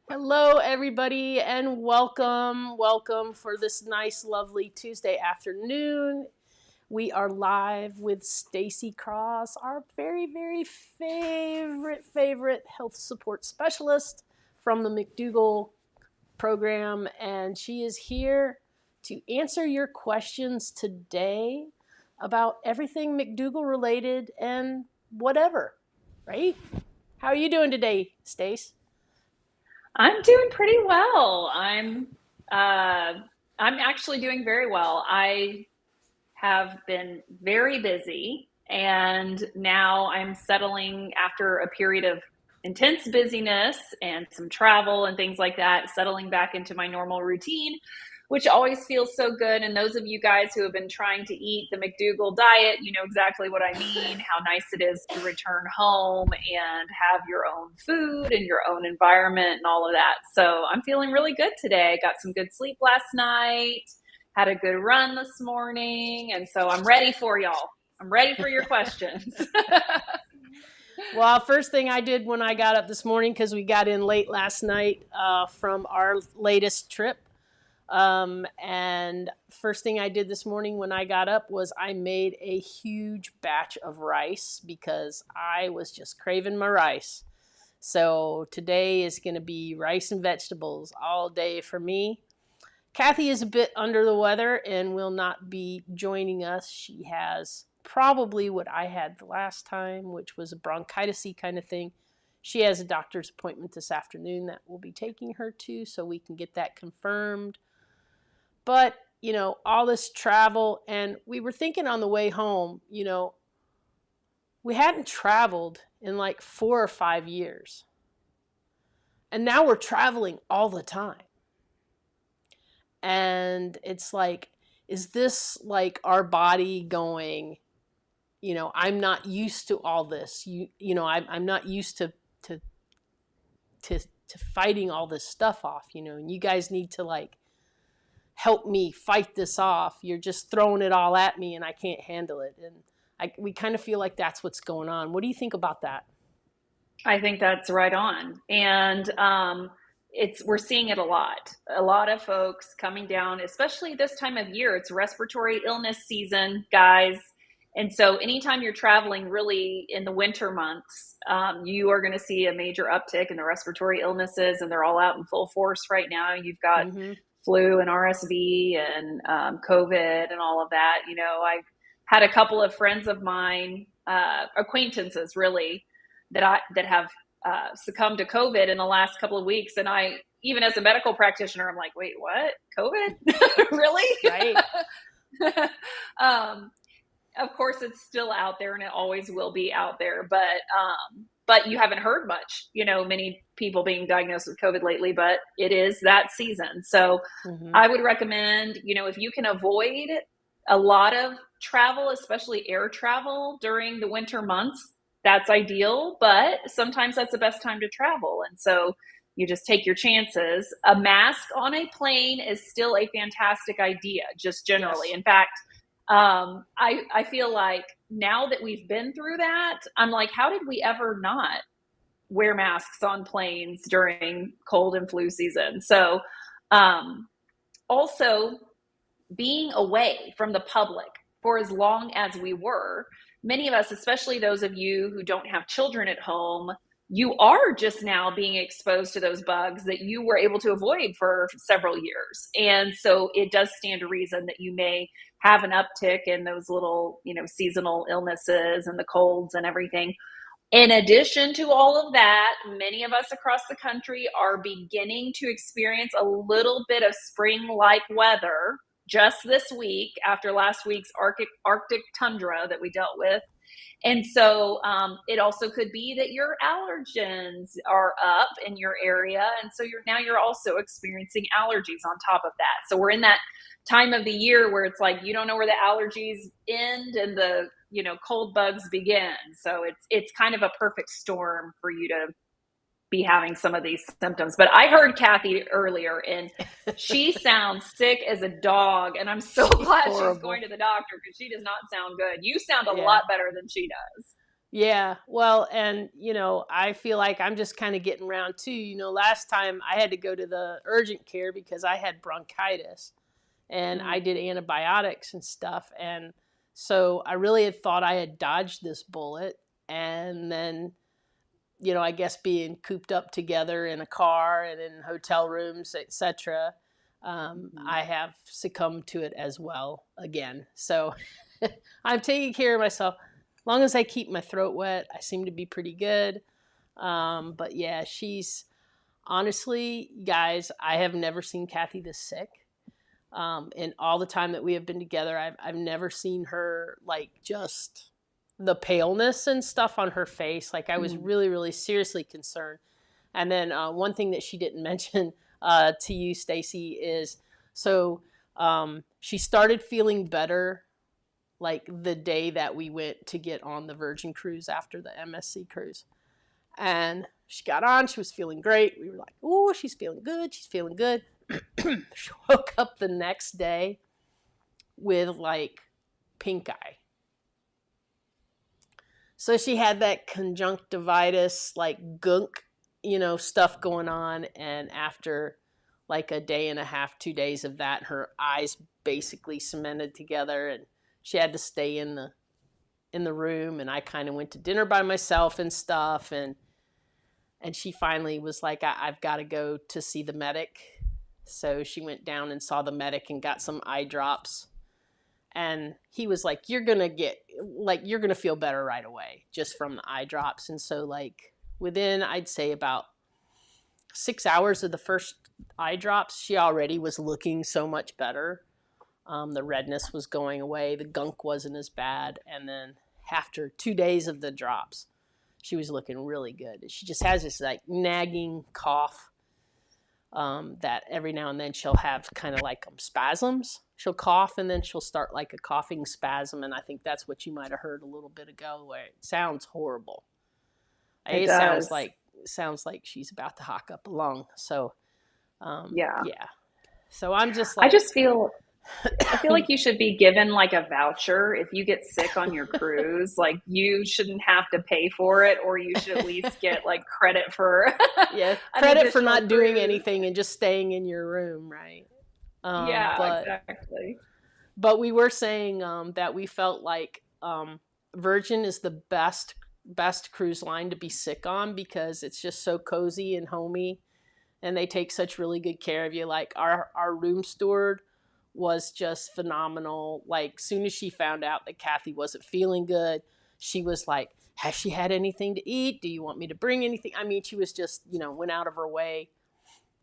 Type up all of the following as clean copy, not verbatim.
Hello, everybody, and welcome. Welcome for this nice, lovely Tuesday afternoon. We are live with Stacy Cross, our very favorite health support specialist from the McDougall Program, and she is here to answer your questions today about everything McDougall related and whatever, right? How are you doing today, Stace? I'm doing pretty well. I'm actually doing very well. I have been very busy and now I'm settling after a period of intense busyness and some travel and things like that, settling back into my normal routine, which always feels so good. And those of you guys who have been trying to eat the McDougall diet, you know exactly what I mean, how nice it is to return home and have your own food and your own environment and all of that. So I'm feeling really good today. Got some good sleep last night, had a good run this morning, and so I'm ready for y'all. I'm ready for your questions. Well, first thing I did when I got up this morning, because we got in late last night from our latest trip, and first thing I did this morning when I got up was I made a huge batch of rice because I was just craving my rice. So today is going to be rice and vegetables all day for me. Kathy is a bit under the weather and will not be joining us. She has probably what I had the last time, which was a bronchitis kind of thing. She has a doctor's appointment this afternoon that we'll be taking her to so we can get that confirmed. But, all this travel, and we were thinking on the way home, we hadn't traveled in like 4 or 5 years. And now we're traveling all the time. And it's like, is this like our body going, I'm not used to all this. I'm not used to to fighting all this stuff off, and you guys need to like help me fight this off. You're just throwing it all at me and I can't handle it. And we kind of feel like that's what's going on. What do you think about that? I think that's right on. And it's we're seeing it a lot. A lot of folks coming down, especially this time of year. It's respiratory illness season, guys. And so anytime you're traveling really in the winter months, you are going to see a major uptick in the respiratory illnesses, and they're all out in full force right now. You've got Mm-hmm. flu and RSV and COVID and all of that. I had a couple of friends of mine, acquaintances really, that have succumbed to COVID in the last couple of weeks. And I, even as a medical practitioner, I'm like, wait, what? COVID? Really? Right. um, of course, it's still out there, and it always will be out there. But you haven't heard much, many people being diagnosed with COVID lately. But it is that season, so Mm-hmm. I would recommend, if you can avoid a lot of travel, especially air travel during the winter months, that's ideal, but sometimes that's the best time to travel. And so you just take your chances. A mask on a plane is still a fantastic idea, just generally. Yes. In fact, I feel like now that we've been through that, I'm like, how did we ever not wear masks on planes during cold and flu season? So, um, also being away from the public for as long as we were, many of us, especially those of you who don't have children at home, you are just now being exposed to those bugs that you were able to avoid for several years. And so it does stand to reason that you may have an uptick in those little, seasonal illnesses and the colds and everything. In addition to all of that, many of us across the country are beginning to experience a little bit of spring like weather just this week after last week's Arctic tundra that we dealt with. And so it also could be that your allergens are up in your area. And so you're also experiencing allergies on top of that. So we're in that time of the year where it's like you don't know where the allergies end and the cold bugs begin. So it's kind of a perfect storm for you to be having some of these symptoms. But I heard Kathy earlier, and she sounds sick as a dog, and I'm so She's glad she's going horrible. to the doctor because she does not sound good. You sound a Yeah. lot better than she does. Yeah, well, and I feel like I'm just kind of getting around too. Last time I had to go to the urgent care because I had bronchitis and I Mm, did antibiotics and stuff. And so I really had thought I had dodged this bullet. And then, I guess being cooped up together in a car and in hotel rooms, etc., mhm. I have succumbed to it as well again. So I'm taking care of myself. As long as I keep my throat wet, I seem to be pretty good. But yeah, she's honestly, guys, I have never seen Kathy this sick. In all the time that we have been together, I've never seen her like just the paleness and stuff on her face. Like I was Mm. really, really seriously concerned. And then one thing that she didn't mention to you, Stacy, is so she started feeling better like the day that we went to get on the Virgin cruise after the MSC cruise. And she got on, she was feeling great. We were like, "Oh, she's feeling good. She's feeling good." She woke up the next day with like pink eye. So she had that conjunctivitis, like gunk, stuff going on. And after like a day and a half, 2 days of that, her eyes basically cemented together, and she had to stay in the room. And I kind of went to dinner by myself and stuff. And she finally was like, I've got to go to see the medic. So she went down and saw the medic and got some eye drops. And he was like, you're going to feel better right away just from the eye drops. And so, like, within, I'd say, about 6 hours of the first eye drops, she already was looking so much better. The redness was going away, the gunk wasn't as bad. And then after 2 days of the drops, she was looking really good. She just has this like nagging cough that every now and then she'll have kind of like spasms. She'll cough and then she'll start like a coughing spasm. And I think that's what you might have heard a little bit ago, where it sounds horrible. It It sounds does. like she's about to hock up a lung. So Yeah. yeah. So I'm just I like, just feel I feel like you should be given like a voucher if you get sick on your cruise. Like you shouldn't have to pay for it, or you should at least get like credit for yeah, an credit for additional not doing cruise. anything and just staying in your room, right? Um, Yeah, but exactly. but we were saying that we felt like Virgin is the best cruise line to be sick on because it's just so cozy and homey, and they take such really good care of you. Like our room steward was just phenomenal. Like soon as she found out that Kathy wasn't feeling good, she was like, "Has she had anything to eat? Do you want me to bring anything?" I mean, she was just went out of her way.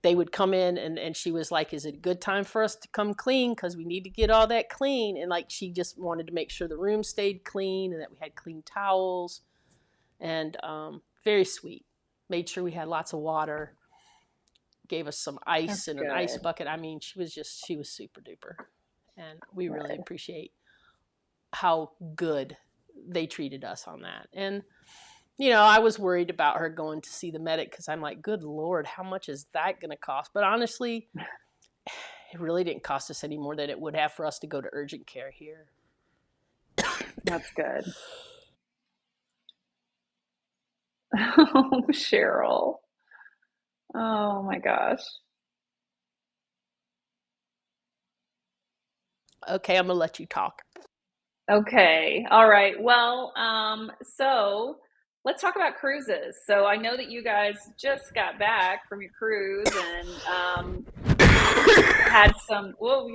They would come in and she was like, "Is it a good time for us to come clean? Because we need to get all that clean." And like she just wanted to make sure the room stayed clean and that we had clean towels. And very sweet. Made sure we had lots of water. Gave us some ice That's in an ice good. bucket. I mean, she was super duper. And we really Good. appreciate how good they treated us on that. And I was worried about her going to see the medic because I'm like, good Lord, how much is that going to cost? But honestly, it really didn't cost us any more than it would have for us to go to urgent care here. That's good. Oh, Cheryl. Oh my gosh. Okay, I'm going to let you talk. Okay. All right. Well, so let's talk about cruises. So I know that you guys just got back from your cruise and had some. Whoa,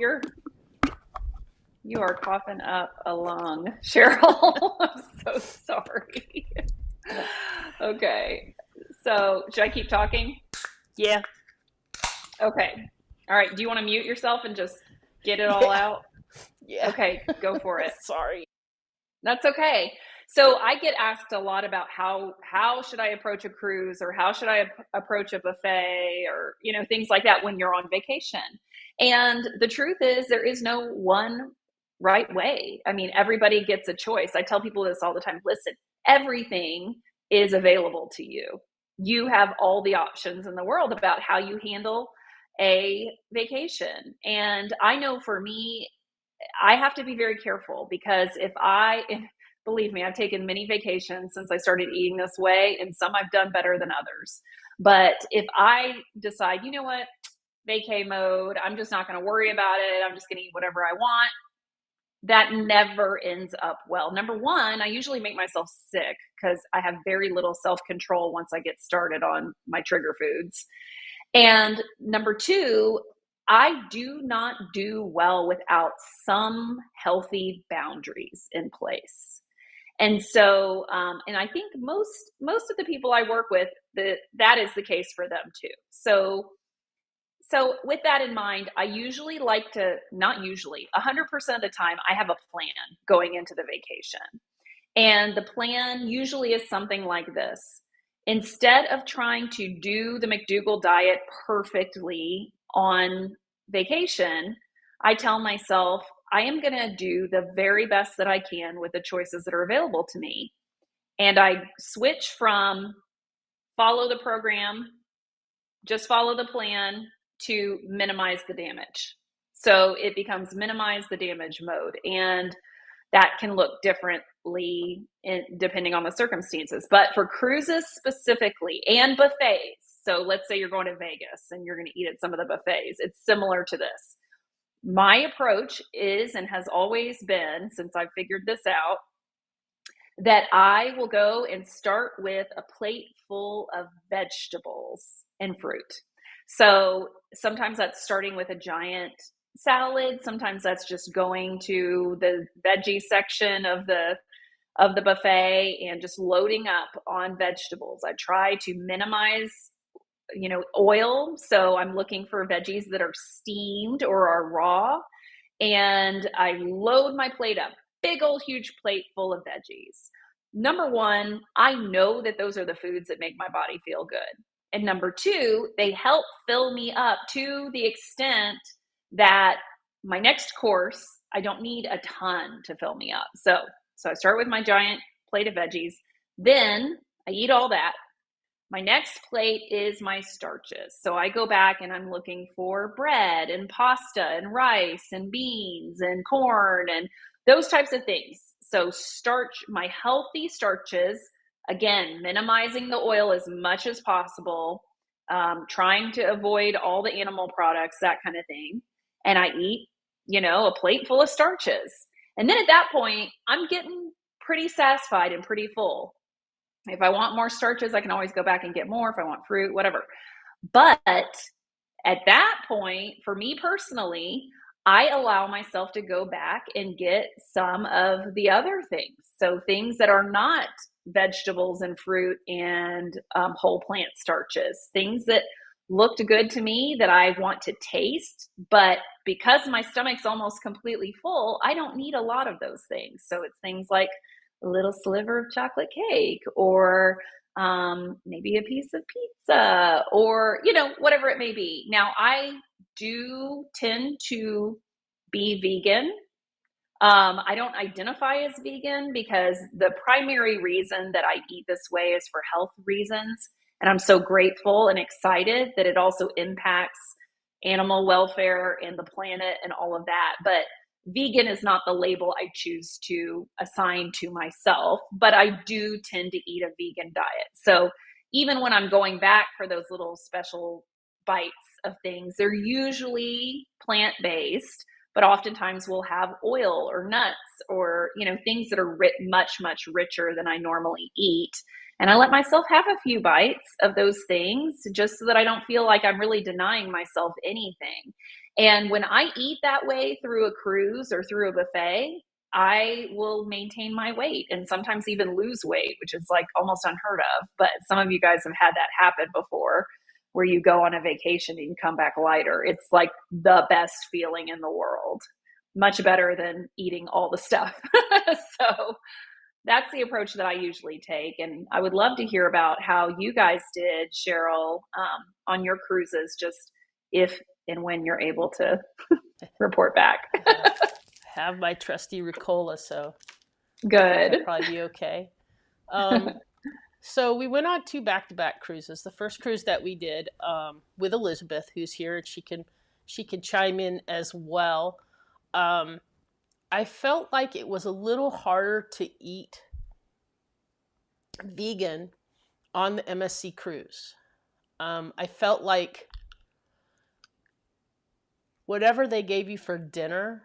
you are coughing up a lung, Cheryl. I'm so sorry. Okay. So should I keep talking? Yeah. Okay. All right. Do you want to mute yourself and just get it all Yeah. out? Yeah. Okay, go for it. Sorry. That's okay. So I get asked a lot about how should I approach a cruise, or how should I approach a buffet, or things like that when you're on vacation. And the truth is there is no one right way. I mean, everybody gets a choice. I tell people this all the time. Listen, everything is available to you. You have all the options in the world about how you handle a vacation. And I know for me, I have to be very careful because if Believe me, I've taken many vacations since I started eating this way, and some I've done better than others. But if I decide, you know what, vacay mode, I'm just not going to worry about it, I'm just going to eat whatever I want, that never ends up well. Number one, I usually make myself sick because I have very little self control once I get started on my trigger foods. And number two, I do not do well without some healthy boundaries in place. And so, and I think most of the people I work with, that is the case for them too. So with that in mind, I usually like to, not usually, 100% of the time, I have a plan going into the vacation. And the plan usually is something like this. Instead of trying to do the McDougall diet perfectly on vacation, I tell myself, I am going to do the very best that I can with the choices that are available to me. And I switch from follow the program, just follow the plan, to minimize the damage. So it becomes minimize the damage mode. And that can look differently depending on the circumstances. But for cruises specifically and buffets, so let's say you're going to Vegas and you're going to eat at some of the buffets, it's similar to this. My approach is and has always been, since I've figured this out, that I will go and start with a plate full of vegetables and fruit. So sometimes that's starting with a giant salad. Sometimes that's just going to the veggie section of the buffet and just loading up on vegetables. I try to minimize, oil. So I'm looking for veggies that are steamed or are raw. And I load my plate up, big old huge plate full of veggies. Number one, I know that those are the foods that make my body feel good. And number two, they help fill me up to the extent that my next course, I don't need a ton to fill me up. So I start with my giant plate of veggies. Then I eat all that. My next plate is my starches. So I go back and I'm looking for bread and pasta and rice and beans and corn and those types of things. So starch, my healthy starches, again, minimizing the oil as much as possible, trying to avoid all the animal products, that kind of thing. And I eat, a plate full of starches. And then at that point, I'm getting pretty satisfied and pretty full. If I want more starches, I can always go back and get more if I want fruit, whatever. But at that point, for me personally, I allow myself to go back and get some of the other things. So things that are not vegetables and fruit and whole plant starches, things that looked good to me that I want to taste, but because my stomach's almost completely full, I don't need a lot of those things. So it's things like a little sliver of chocolate cake or maybe a piece of pizza or, whatever it may be. Now, I do tend to be vegan. I don't identify as vegan because the primary reason that I eat this way is for health reasons. And I'm so grateful and excited that it also impacts animal welfare and the planet and all of that. But vegan is not the label I choose to assign to myself, but I do tend to eat a vegan diet. So even when I'm going back for those little special bites of things, they're usually plant-based, but oftentimes we'll have oil or nuts or, things that are much, much richer than I normally eat. And I let myself have a few bites of those things just so that I don't feel like I'm really denying myself anything. And when I eat that way through a cruise or through a buffet, I will maintain my weight and sometimes even lose weight, which is like almost unheard of. But some of you guys have had that happen before where you go on a vacation and you come back lighter. It's like the best feeling in the world. Much better than eating all the stuff. So that's the approach that I usually take. And I would love to hear about how you guys did, Cheryl, on your cruises, just if and when you're able to report back. Have my trusty Ricola, so Good. I'll probably be okay. So we went on 2 back-to-back cruises. The first cruise that we did with Elizabeth, who's here, and she can chime in as well. I felt like it was a little harder to eat vegan on the MSC cruise. I felt like whatever they gave you for dinner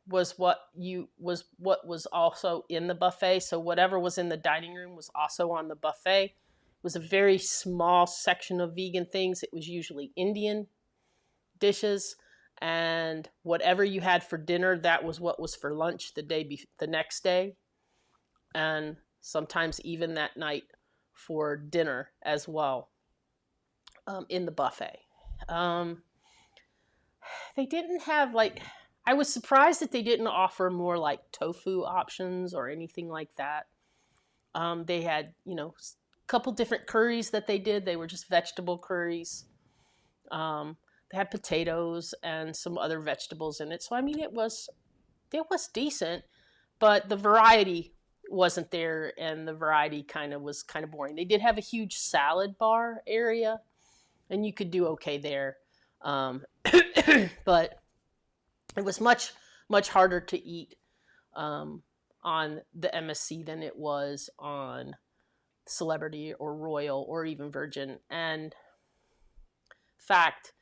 was what was also in the buffet. So whatever was in the dining room was also on the buffet. It was a very small section of vegan things. It was usually Indian dishes, and whatever you had for dinner, that was what was for lunch the next day, and sometimes even that night for dinner as well, in the buffet. They didn't have like, I was surprised that they didn't offer more like tofu options or anything like that. They had, a couple different curries that they did. They were just vegetable curries. They had potatoes and some other vegetables in it. So I mean, it was decent, but the variety wasn't there, and the variety was kind of boring. They did have a huge salad bar area, and you could do okay there, but it was much harder to eat on the MSC than it was on Celebrity or Royal or even Virgin. And in fact,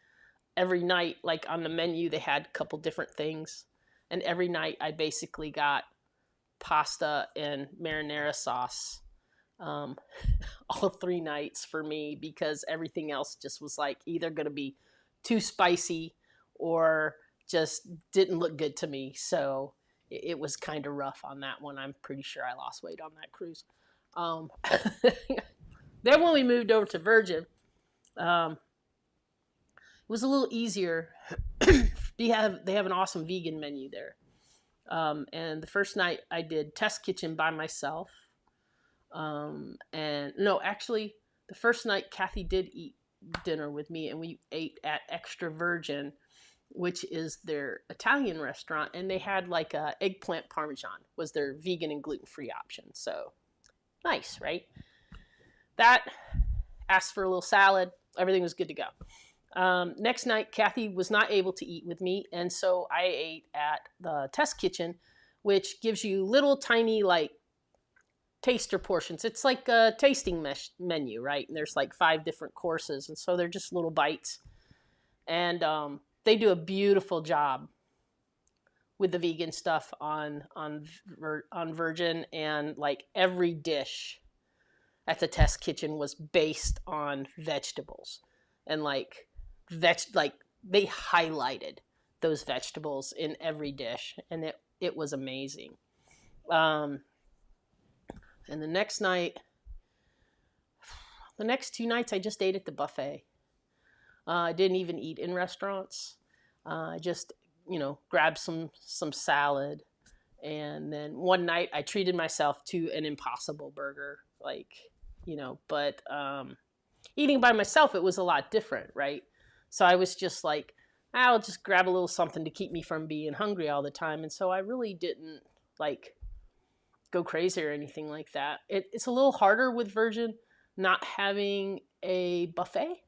every night, like on the menu, they had a couple different things. And every night I basically got pasta and marinara sauce, all 3 nights for me, because everything else just was like either going to be too spicy or just didn't look good to me. So it was kind of rough on that one. I'm pretty sure I lost weight on that cruise. Then when we moved over to Virgin, it was a little easier. They have an awesome vegan menu there. And the first night I did test kitchen by myself. And no, actually the first night Kathy did eat dinner with me, and we ate at Extra Virgin, which is their Italian restaurant. And they had like a eggplant parmesan was their vegan and gluten-free option. So nice, right? That, asked for a little salad. Everything was good to go. Next night, Kathy was not able to eat with me, and so I ate at the test kitchen, which gives you little tiny like taster portions. It's like a tasting menu, right? And there's like 5 different courses, and so they're just little bites. And they do a beautiful job with the vegan stuff on Virgin, and like every dish at the test kitchen was based on vegetables, and like they highlighted those vegetables in every dish, and it was amazing. And the next 2 nights, I just ate at the buffet. I didn't even eat in restaurants. I just, grabbed some salad, and then one night I treated myself to an Impossible Burger, but eating by myself, it was a lot different, right? So I was just like, I'll just grab a little something to keep me from being hungry all the time. And so I really didn't go crazy or anything like that. It's a little harder with Virgin not having a buffet,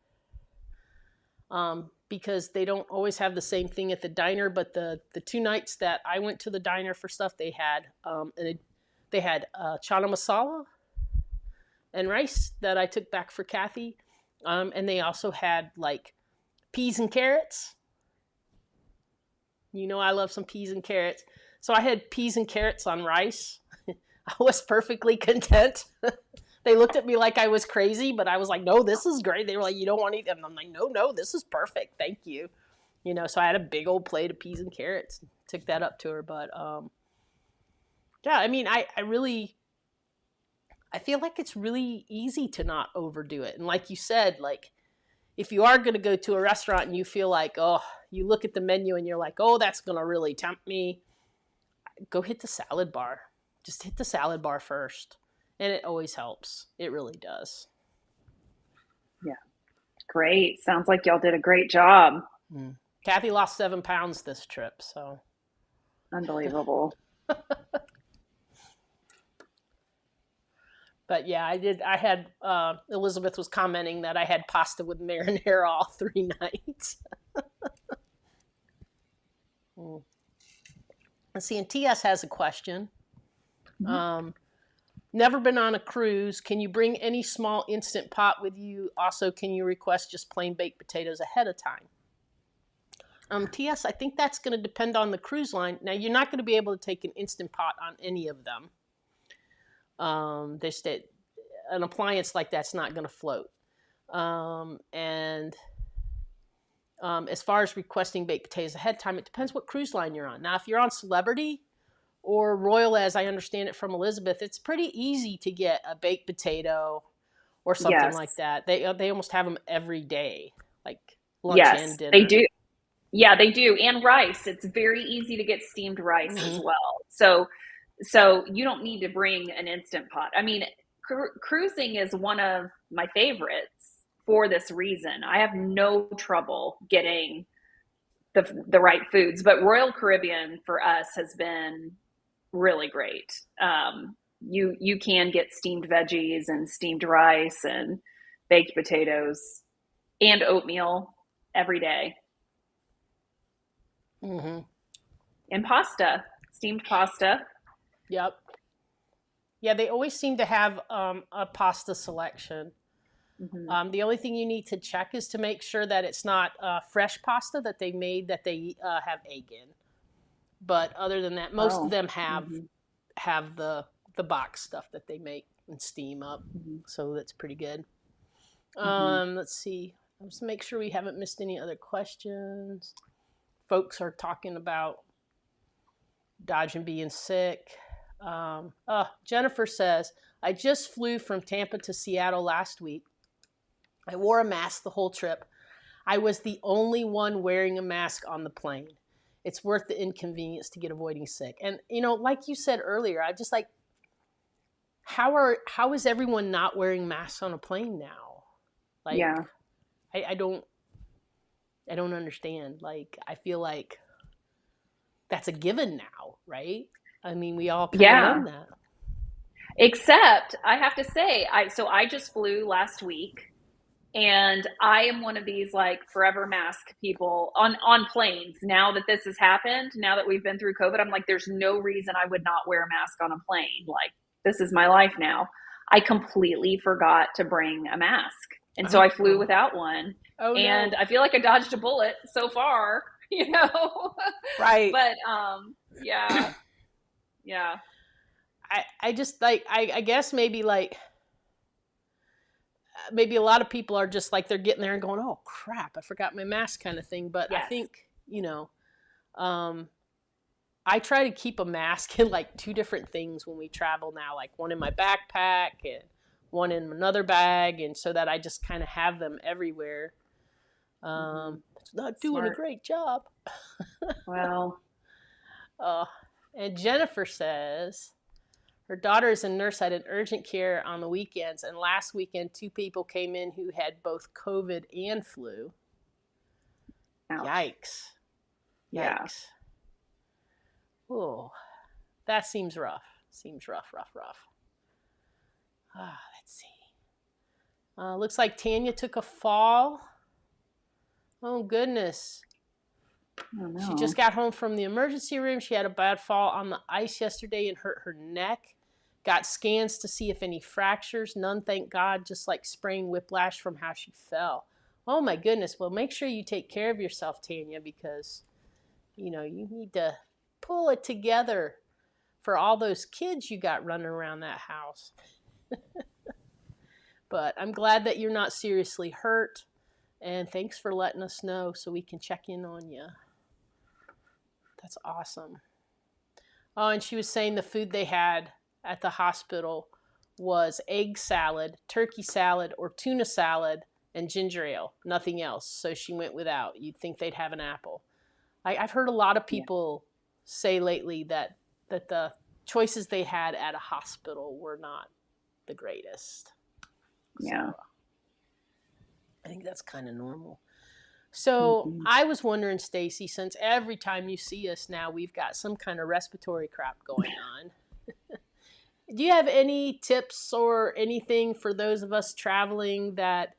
because they don't always have the same thing at the diner. But the 2 nights that I went to the diner for stuff, they had chana masala and rice that I took back for Kathy. And they also had like peas and carrots. I love some peas and carrots. So I had peas and carrots on rice. I was perfectly content. They looked at me like I was crazy, but I was like, no, this is great. They were like, you don't want to eat them. I'm like, no, this is perfect. Thank you. So I had a big old plate of peas and carrots. Took that up to her. But yeah, I mean, I feel like it's really easy to not overdo it. And like you said, like if you are going to go to a restaurant and you feel like, you look at the menu and you're like, that's going to really tempt me, go hit the salad bar. Just hit the salad bar first. And it always helps. It really does. Yeah. Great. Sounds like y'all did a great job. Kathy lost 7 pounds this trip, so. Unbelievable. But yeah, I had, Elizabeth was commenting that I had pasta with marinara all 3 nights. Let's see, and TS has a question. Mm-hmm. Never been on a cruise. Can you bring any small instant pot with you? Also, can you request just plain baked potatoes ahead of time? TS, I think that's going to depend on the cruise line. Now, you're not going to be able to take an instant pot on any of them. An appliance like that's not going to float. And as far as requesting baked potatoes ahead of time, it depends what cruise line you're on. Now, if you're on Celebrity or Royal, as I understand it from Elizabeth, it's pretty easy to get a baked potato or something like Yes. that. They almost have them every day, like lunch Yes, and they dinner. do. Yeah, they do. And rice. It's very easy to get steamed rice as Mm-hmm. well. So you don't need to bring an instant pot. I mean, cruising is one of my favorites for this reason. I have no trouble getting the right foods, but Royal Caribbean for us has been really great. You can get steamed veggies and steamed rice and baked potatoes and oatmeal every day. Mm-hmm. And pasta, steamed pasta. Yep. Yeah, they always seem to have a pasta selection. Mm-hmm. The only thing you need to check is to make sure that it's not fresh pasta that they made that they have egg in. But other than that, most of Oh. them Mm-hmm. have the box stuff that they make and steam up, Mm-hmm. so that's pretty good. Mm-hmm. Let's see. Let's make sure we haven't missed any other questions. Folks are talking about dodging being sick. Jennifer says, I just flew from Tampa to Seattle last week. I wore a mask the whole trip. I was the only one wearing a mask on the plane. It's worth the inconvenience to get avoiding sick. And like you said earlier, I just like how is everyone not wearing masks on a plane now? Like Yeah. I don't understand. Like I feel like that's a given now, right? I mean, we all kind of Yeah. learned that. Except I have to say, I just flew last week, and I am one of these like forever mask people on planes. Now that this has happened, now that we've been through COVID, I'm like, there's no reason I would not wear a mask on a plane. Like this is my life now. I completely forgot to bring a mask, and so I flew Oh, without one, oh and no. I feel like I dodged a bullet so far, you know. Right. But yeah, yeah, I just like I guess maybe a lot of people are just like they're getting there and going, oh crap, I forgot my mask kind of thing. But I yes, think um, I try to keep a mask in like two different things when we travel now, like one in my backpack and one in another bag, and so that I just kind of have them everywhere. mm-hmm. It's not doing a Smart. great job. Well, Uh, and Jennifer says her daughter is a nurse at an urgent care on the weekends, and last weekend 2 people came in who had both COVID and flu. ouch. Yikes. Yeah. Yikes. Oh, that seems rough. Seems rough, rough, rough. Let's see. Looks like Tanya took a fall. Oh, goodness. Oh She just no. got home from the emergency room. She had a bad fall on the ice yesterday and hurt her neck. Got scans to see if any fractures. None, thank God, just like sprained whiplash from how she fell. Oh my goodness. Well, make sure you take care of yourself, Tanya, because, you need to pull it together for all those kids you got running around that house. But I'm glad that you're not seriously hurt. And thanks for letting us know so we can check in on you. That's awesome. Oh, and she was saying the food they had at the hospital was egg salad, turkey salad, or tuna salad, and ginger ale. Nothing else. So she went without. You'd think they'd have an apple. I've heard a lot of Yeah. people say lately that the choices they had at a hospital were not the greatest. Yeah. So I think that's kind of normal. So Mm-hmm. I was wondering, Stacy, since every time you see us now, we've got some kind of respiratory crap going on. Do you have any tips or anything for those of us traveling that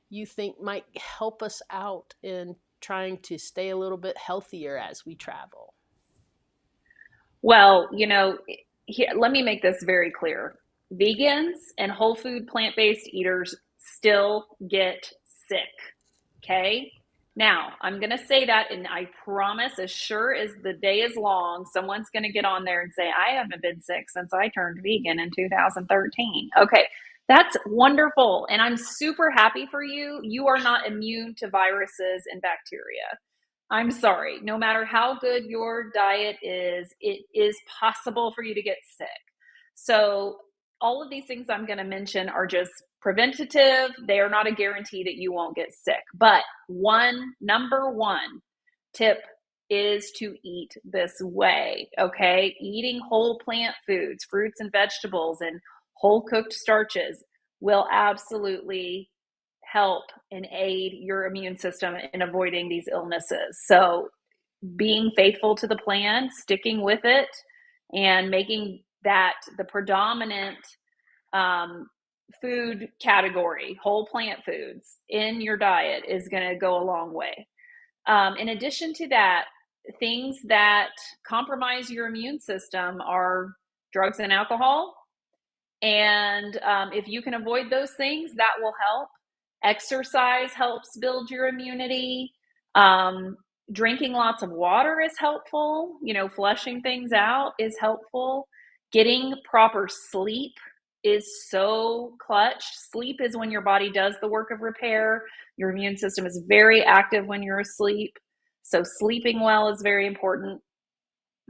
you think might help us out in trying to stay a little bit healthier as we travel? Well, here, let me make this very clear. Vegans and whole food plant-based eaters still get sick. Okay? Now, I'm going to say that, and I promise, as sure as the day is long, someone's going to get on there and say, I haven't been sick since I turned vegan in 2013. Okay, that's wonderful. And I'm super happy for you. You are not immune to viruses and bacteria. I'm sorry. No matter how good your diet is, it is possible for you to get sick. So, all of these things I'm going to mention are just preventative. They are not a guarantee that you won't get sick. But number one tip is to eat this way, okay? Eating whole plant foods, fruits and vegetables, and whole cooked starches will absolutely help and aid your immune system in avoiding these illnesses. So, being faithful to the plan, sticking with it, and making that the predominant food category, whole plant foods in your diet is going to go a long way. In addition to that, things that compromise your immune system are drugs and alcohol. And if you can avoid those things, that will help. Exercise helps build your immunity. Drinking lots of water is helpful. Flushing things out is helpful. Getting proper sleep is so clutch. Sleep is when your body does the work of repair. Your immune system is very active when you're asleep. So sleeping well is very important.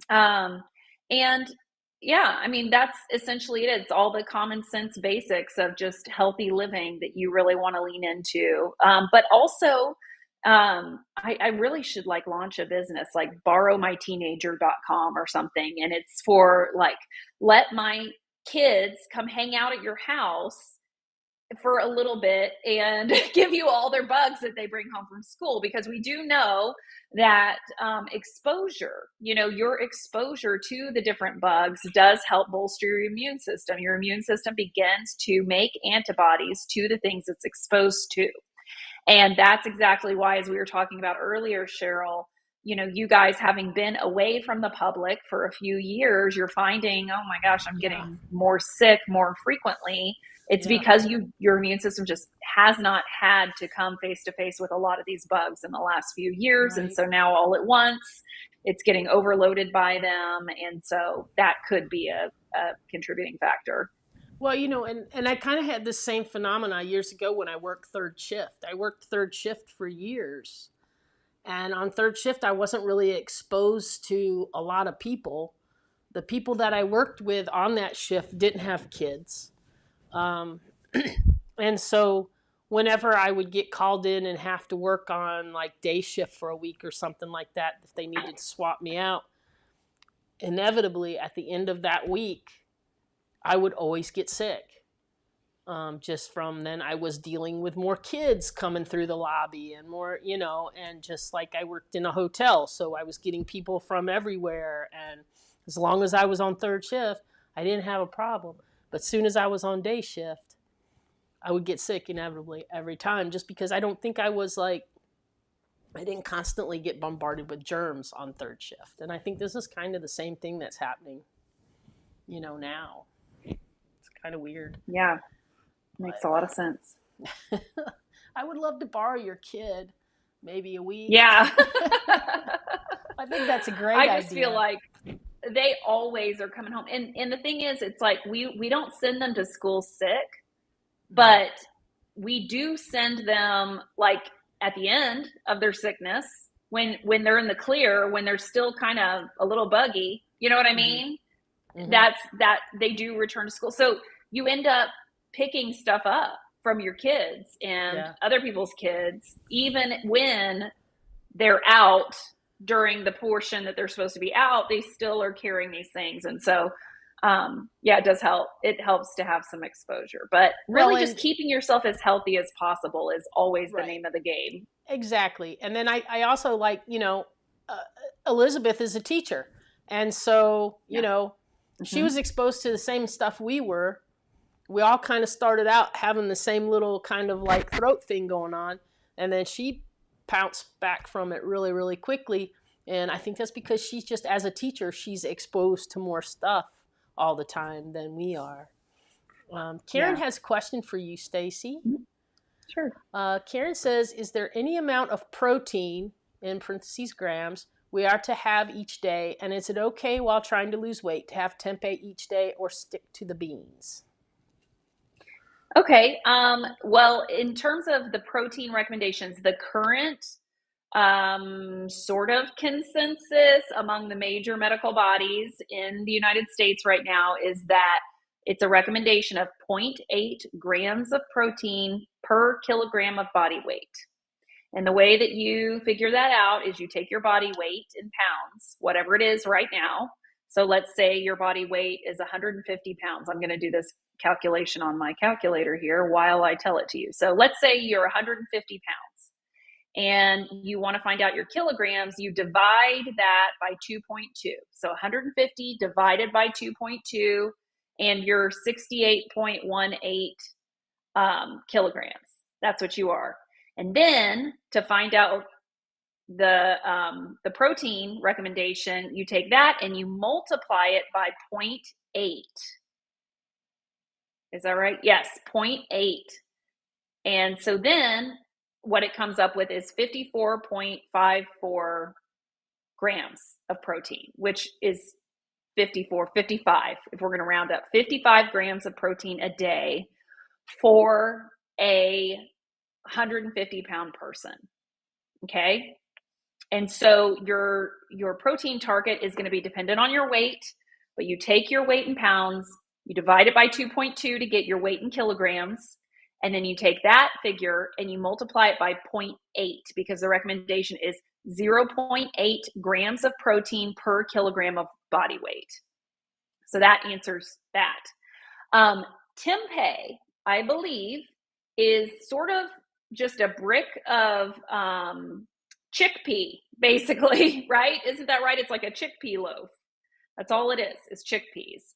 And yeah, I mean, that's essentially it. It's all the common sense basics of just healthy living that you really want to lean into. But also, I really should launch a business like borrowmyteenager.com or something. And it's for let my kids come hang out at your house for a little bit and give you all their bugs that they bring home from school, because we do know that exposure, your exposure to the different bugs does help bolster your immune system. Your immune system begins to make antibodies to the things it's exposed to. And that's exactly why, as we were talking about earlier, Cheryl, you guys having been away from the public for a few years, you're finding, oh my gosh, I'm getting more sick more frequently. It's because your immune system just has not had to come face to face with a lot of these bugs in the last few years. Right. And so now all at once, it's getting overloaded by them. And so that could be a contributing factor. Well, and I kind of had this same phenomena years ago when I worked third shift. I worked third shift for years. And on third shift, I wasn't really exposed to a lot of people. The people that I worked with on that shift didn't have kids. And so whenever I would get called in and have to work on day shift for a week or something like that, if they needed to swap me out, inevitably at the end of that week, I would always get sick. Just from then I was dealing with more kids coming through the lobby and more, and just I worked in a hotel. So I was getting people from everywhere. And as long as I was on third shift, I didn't have a problem. But as soon as I was on day shift, I would get sick inevitably every time, just because I don't think I was I didn't constantly get bombarded with germs on third shift. And I think this is kind of the same thing that's happening, now. It's kind of weird. Yeah. Makes a lot of sense. I would love to borrow your kid maybe a week. Yeah. I think that's a great idea. I just feel like they always are coming home. And the thing is, it's we don't send them to school sick, but we do send them at the end of their sickness when they're in the clear, when they're still kind of a little buggy. You know what I mean? Mm-hmm. That they do return to school. So you end up picking stuff up from your kids and other people's kids, even when they're out during the portion that they're supposed to be out, they still are carrying these things. And so, it does help. It helps to have some exposure, but really just keeping yourself as healthy as possible is always the name of the game. Exactly. And then I also Elizabeth is a teacher. And so, she was exposed to the same stuff we were. We all kind of started out having the same little kind of throat thing going on. And then she pounced back from it really, really quickly. And I think that's because she's just, as a teacher, she's exposed to more stuff all the time than we are. Karen Yeah. has a question for you, Stacy. Sure. Karen says, is there any amount of protein, in parentheses grams, we are to have each day? And is it okay while trying to lose weight to have tempeh each day or stick to the beans? Okay. Well, in terms of the protein recommendations, the current sort of consensus among the major medical bodies in the United States right now is that it's a recommendation of 0.8 grams of protein per kilogram of body weight. And the way that you figure that out is you take your body weight in pounds, whatever it is right now. So let's say your body weight is 150 pounds. I'm going to do this calculation on my calculator here while I tell it to you. So let's say you're 150 pounds and you want to find out your kilograms. You divide that by 2.2. So 150 divided by 2.2, and you're 68.18 kilograms. That's what you are. And then to find out the protein recommendation, you take that and you multiply it by 0.8. Is that right? Yes, 0.8. And so then what it comes up with is 54.54 grams of protein, which is 55, if we're going to round up, 55 grams of protein a day for a 150-pound person. Okay. And so your protein target is going to be dependent on your weight, but you take your weight in pounds, you divide it by 2.2 to get your weight in kilograms, and then you take that figure and you multiply it by 0.8, because the recommendation is 0.8 grams of protein per kilogram of body weight. So that answers that. Tempeh, I believe, is sort of just a brick of chickpea, basically, right? Isn't that right? It's like a chickpea loaf. That's all it is chickpeas.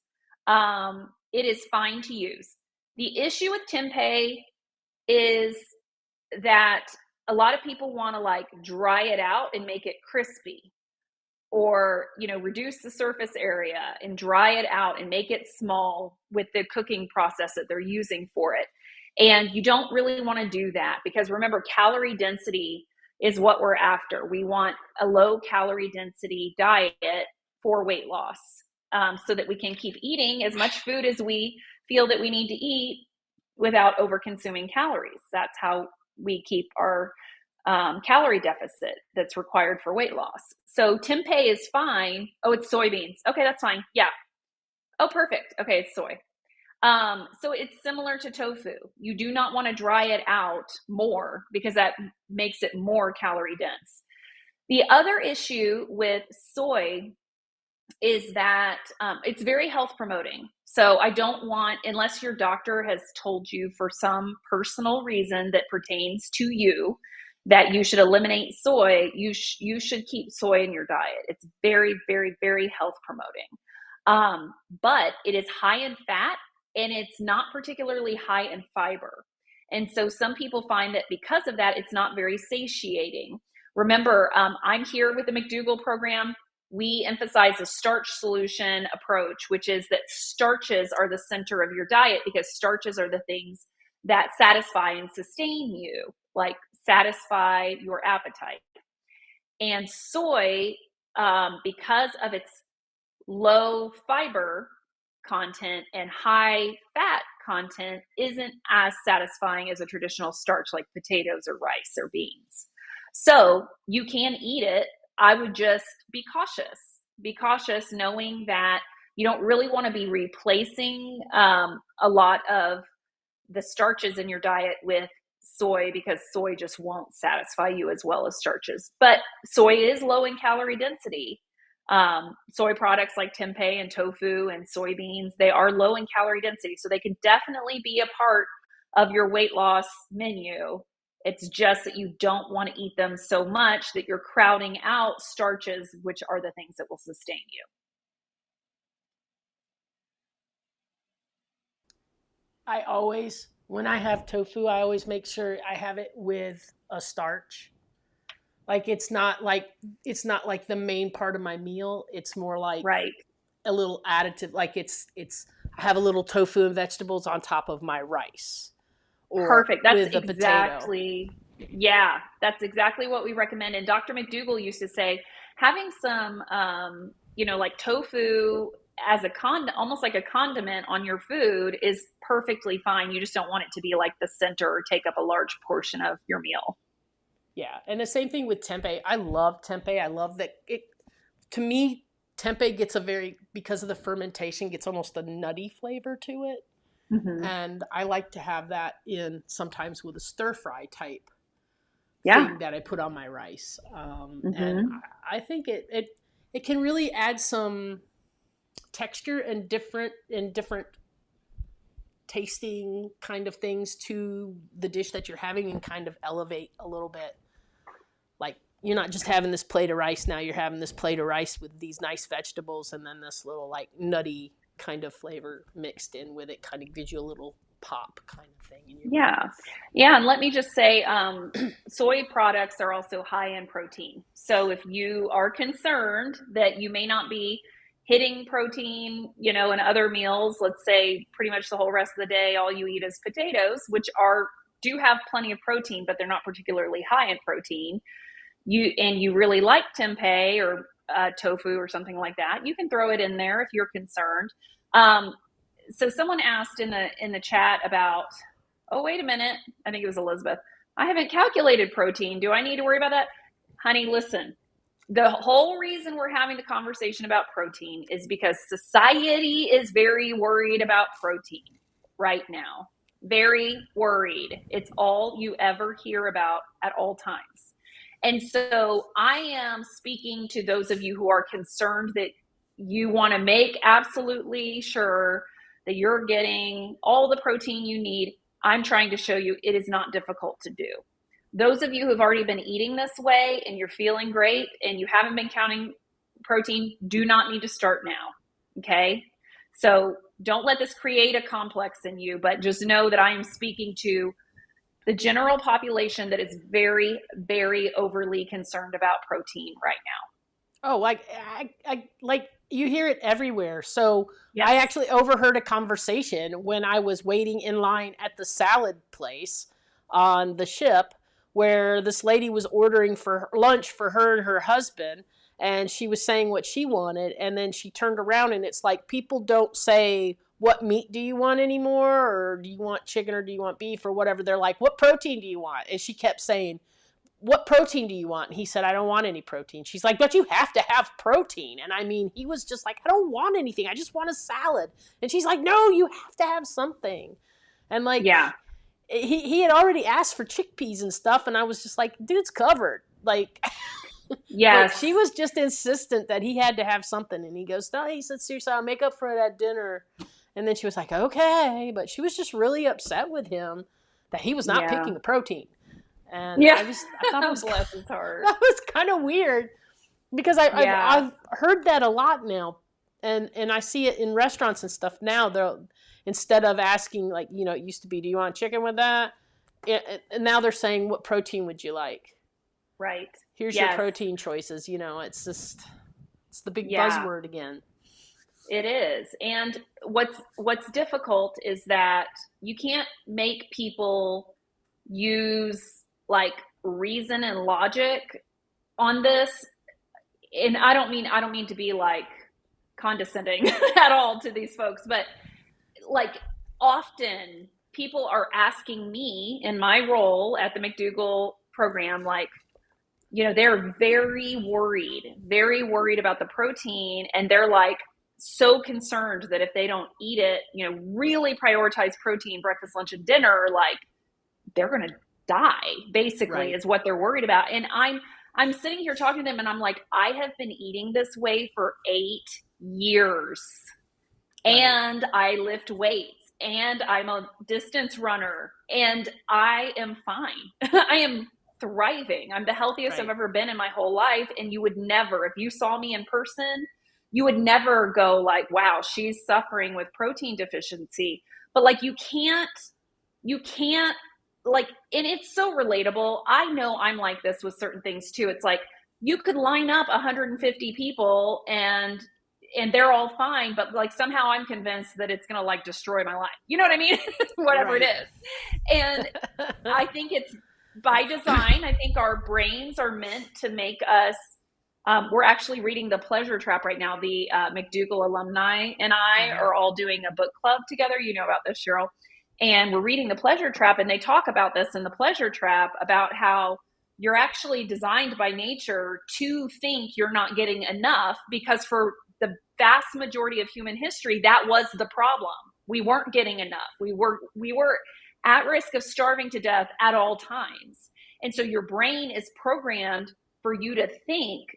It is fine to use. The issue with tempeh is that a lot of people want to like dry it out and make it crispy, or reduce the surface area and dry it out and make it small with the cooking process that they're using for it. And you don't really want to do that, because remember, calorie density is what we're after. We want a low calorie density diet for weight loss, so that we can keep eating as much food as we feel that we need to eat without over consuming calories. That's how we keep our calorie deficit that's required for weight loss. So tempeh is fine. Oh, it's soybeans. Okay, that's fine. Yeah. Oh, perfect. Okay, it's soy. So it's similar to tofu. You do not want to dry it out more, because that makes it more calorie dense. The other issue with soy is that it's very health promoting. So I don't want, unless your doctor has told you for some personal reason that pertains to you, that you should eliminate soy, you should keep soy in your diet. It's very, very, very health promoting. But it is high in fat, and it's not particularly high in fiber. And so some people find that because of that, it's not very satiating. Remember, I'm here with the McDougall Program. We emphasize a starch solution approach, which is that starches are the center of your diet, because starches are the things that satisfy and sustain you, like satisfy your appetite. And soy, because of its low fiber content and high fat content, isn't as satisfying as a traditional starch like potatoes or rice or beans. So you can eat it. I would just be cautious. Be cautious, knowing that you don't really want to be replacing a lot of the starches in your diet with soy, because soy just won't satisfy you as well as starches. But soy is low in calorie density. Soy products like tempeh and tofu and soybeans, they are low in calorie density, so they can definitely be a part of your weight loss menu. It's just that you don't want to eat them so much that you're crowding out starches, which are the things that will sustain you. When I have tofu, I always make sure I have it with a starch. Like it's not like the main part of my meal. It's more like Right. a little additive. Like it's I have a little tofu and vegetables on top of my rice or Perfect. with a potato. Yeah, that's exactly what we recommend. And Dr. McDougall used to say having some, like tofu as almost like a condiment on your food is perfectly fine. You just don't want it to be like the center or take up a large portion of your meal. Yeah, and the same thing with tempeh. I love tempeh. I love that it. To me, tempeh gets a very because of the fermentation gets almost a nutty flavor to it, Hmm. and I like to have that in sometimes with a stir fry type Yeah. thing that I put on my rice. And Hmm. I think it can really add some texture and different tasting kind of things to the dish that you're having and kind of elevate a little bit. Like you're not just having this plate of rice now, you're having this plate of rice with these nice vegetables and then this little like nutty kind of flavor mixed in with it kind of gives you a little pop kind of thing in your mouth. Yeah. Yeah. And let me just say, soy products are also high in protein. So if you are concerned that you may not be hitting protein, in other meals, let's say pretty much the whole rest of the day, all you eat is potatoes, which do have plenty of protein, but they're not particularly high in protein. You really like tempeh or tofu or something like that, you can throw it in there if you're concerned. Um, so someone asked in the chat about, oh, wait a minute, I think it was Elizabeth. I haven't calculated protein. Do I need to worry about that? Honey, listen. The whole reason we're having the conversation about protein is because society is very worried about protein right now. Very worried. It's all you ever hear about at all times. And so I am speaking to those of you who are concerned that you want to make absolutely sure that you're getting all the protein you need. I'm trying to show you it is not difficult to do. Those of you who have already been eating this way and you're feeling great and you haven't been counting protein, do not need to start now. Okay? So don't let this create a complex in you, but just know that I am speaking to the general population that is very, very overly concerned about protein right now. Oh, like like you hear it everywhere. So I Yes. actually overheard a conversation when I was waiting in line at the salad place on the ship where this lady was ordering for lunch for her and her husband and she was saying what she wanted and then she turned around and it's like people don't say what meat do you want anymore or do you want chicken or do you want beef or whatever. They're like, what protein do you want? And she kept saying what protein do you want? And he said, I don't want any protein. She's like, but you have to have protein. And I mean, he was just like, I don't want anything. I just want a salad. And she's like, no, you have to have something. And like, Yeah. he had already asked for chickpeas and stuff. And I was just like, dude's covered. Like, but Yes. she was just insistent that he had to have something. And he goes, no, he said, seriously, I'll make up for it at dinner. And then she was like, okay. But she was just really upset with him that he was not Yeah. picking the protein. And Yeah. I thought it was Bless his heart. that was kind of weird because Yeah. I've heard that a lot now, and I see it in restaurants and stuff now. They'll instead of asking like it used to be, do you want chicken with that? And now they're saying, what protein would you like? Right. Here's your Yes. protein choices. It's the big Yeah. buzzword again. It is. And what's difficult is that you can't make people use like reason and logic on this. And I don't mean to be like condescending at all to these folks, but like often people are asking me in my role at the McDougall program, like, they're very worried about the protein. And they're like so concerned that if they don't eat it, really prioritize protein, breakfast, lunch, and dinner, like they're going to die, basically, Right. is what they're worried about. And I'm sitting here talking to them and I'm like, I have been eating this way for 8 years Right. and I lift weights and I'm a distance runner and I am fine. I am thriving. I'm the healthiest I've Right. ever been in my whole life. And you would never, if you saw me in person, you would never go like, wow, she's suffering with protein deficiency. But like you can't like, and it's so relatable. I know I'm like this with certain things too. It's like you could line up 150 people and they're all fine, but like somehow I'm convinced that it's going to like destroy my life. You know what I mean? Whatever it Right. is. And I think it's by design. I think our brains are meant to make us. We're actually reading The Pleasure Trap right now. The McDougall alumni and I Uh-huh. are all doing a book club together. You know about this, Cheryl. And we're reading The Pleasure Trap, and they talk about this in The Pleasure Trap about how you're actually designed by nature to think you're not getting enough, because for the vast majority of human history, that was the problem. We weren't getting enough. We were at risk of starving to death at all times. And so your brain is programmed for you to think,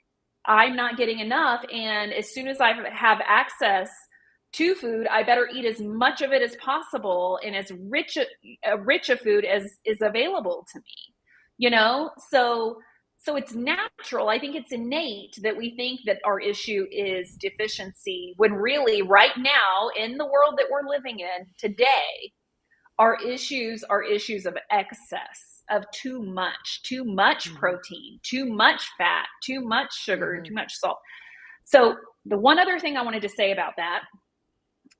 I'm not getting enough. And as soon as I have access to food, I better eat as much of it as possible and as rich a food as is available to me. So it's natural. I think it's innate that we think that our issue is deficiency, when really right now in the world that we're living in today, our issues are issues of excess, of too much protein, too much fat, too much sugar, and too much salt. So the one other thing I wanted to say about that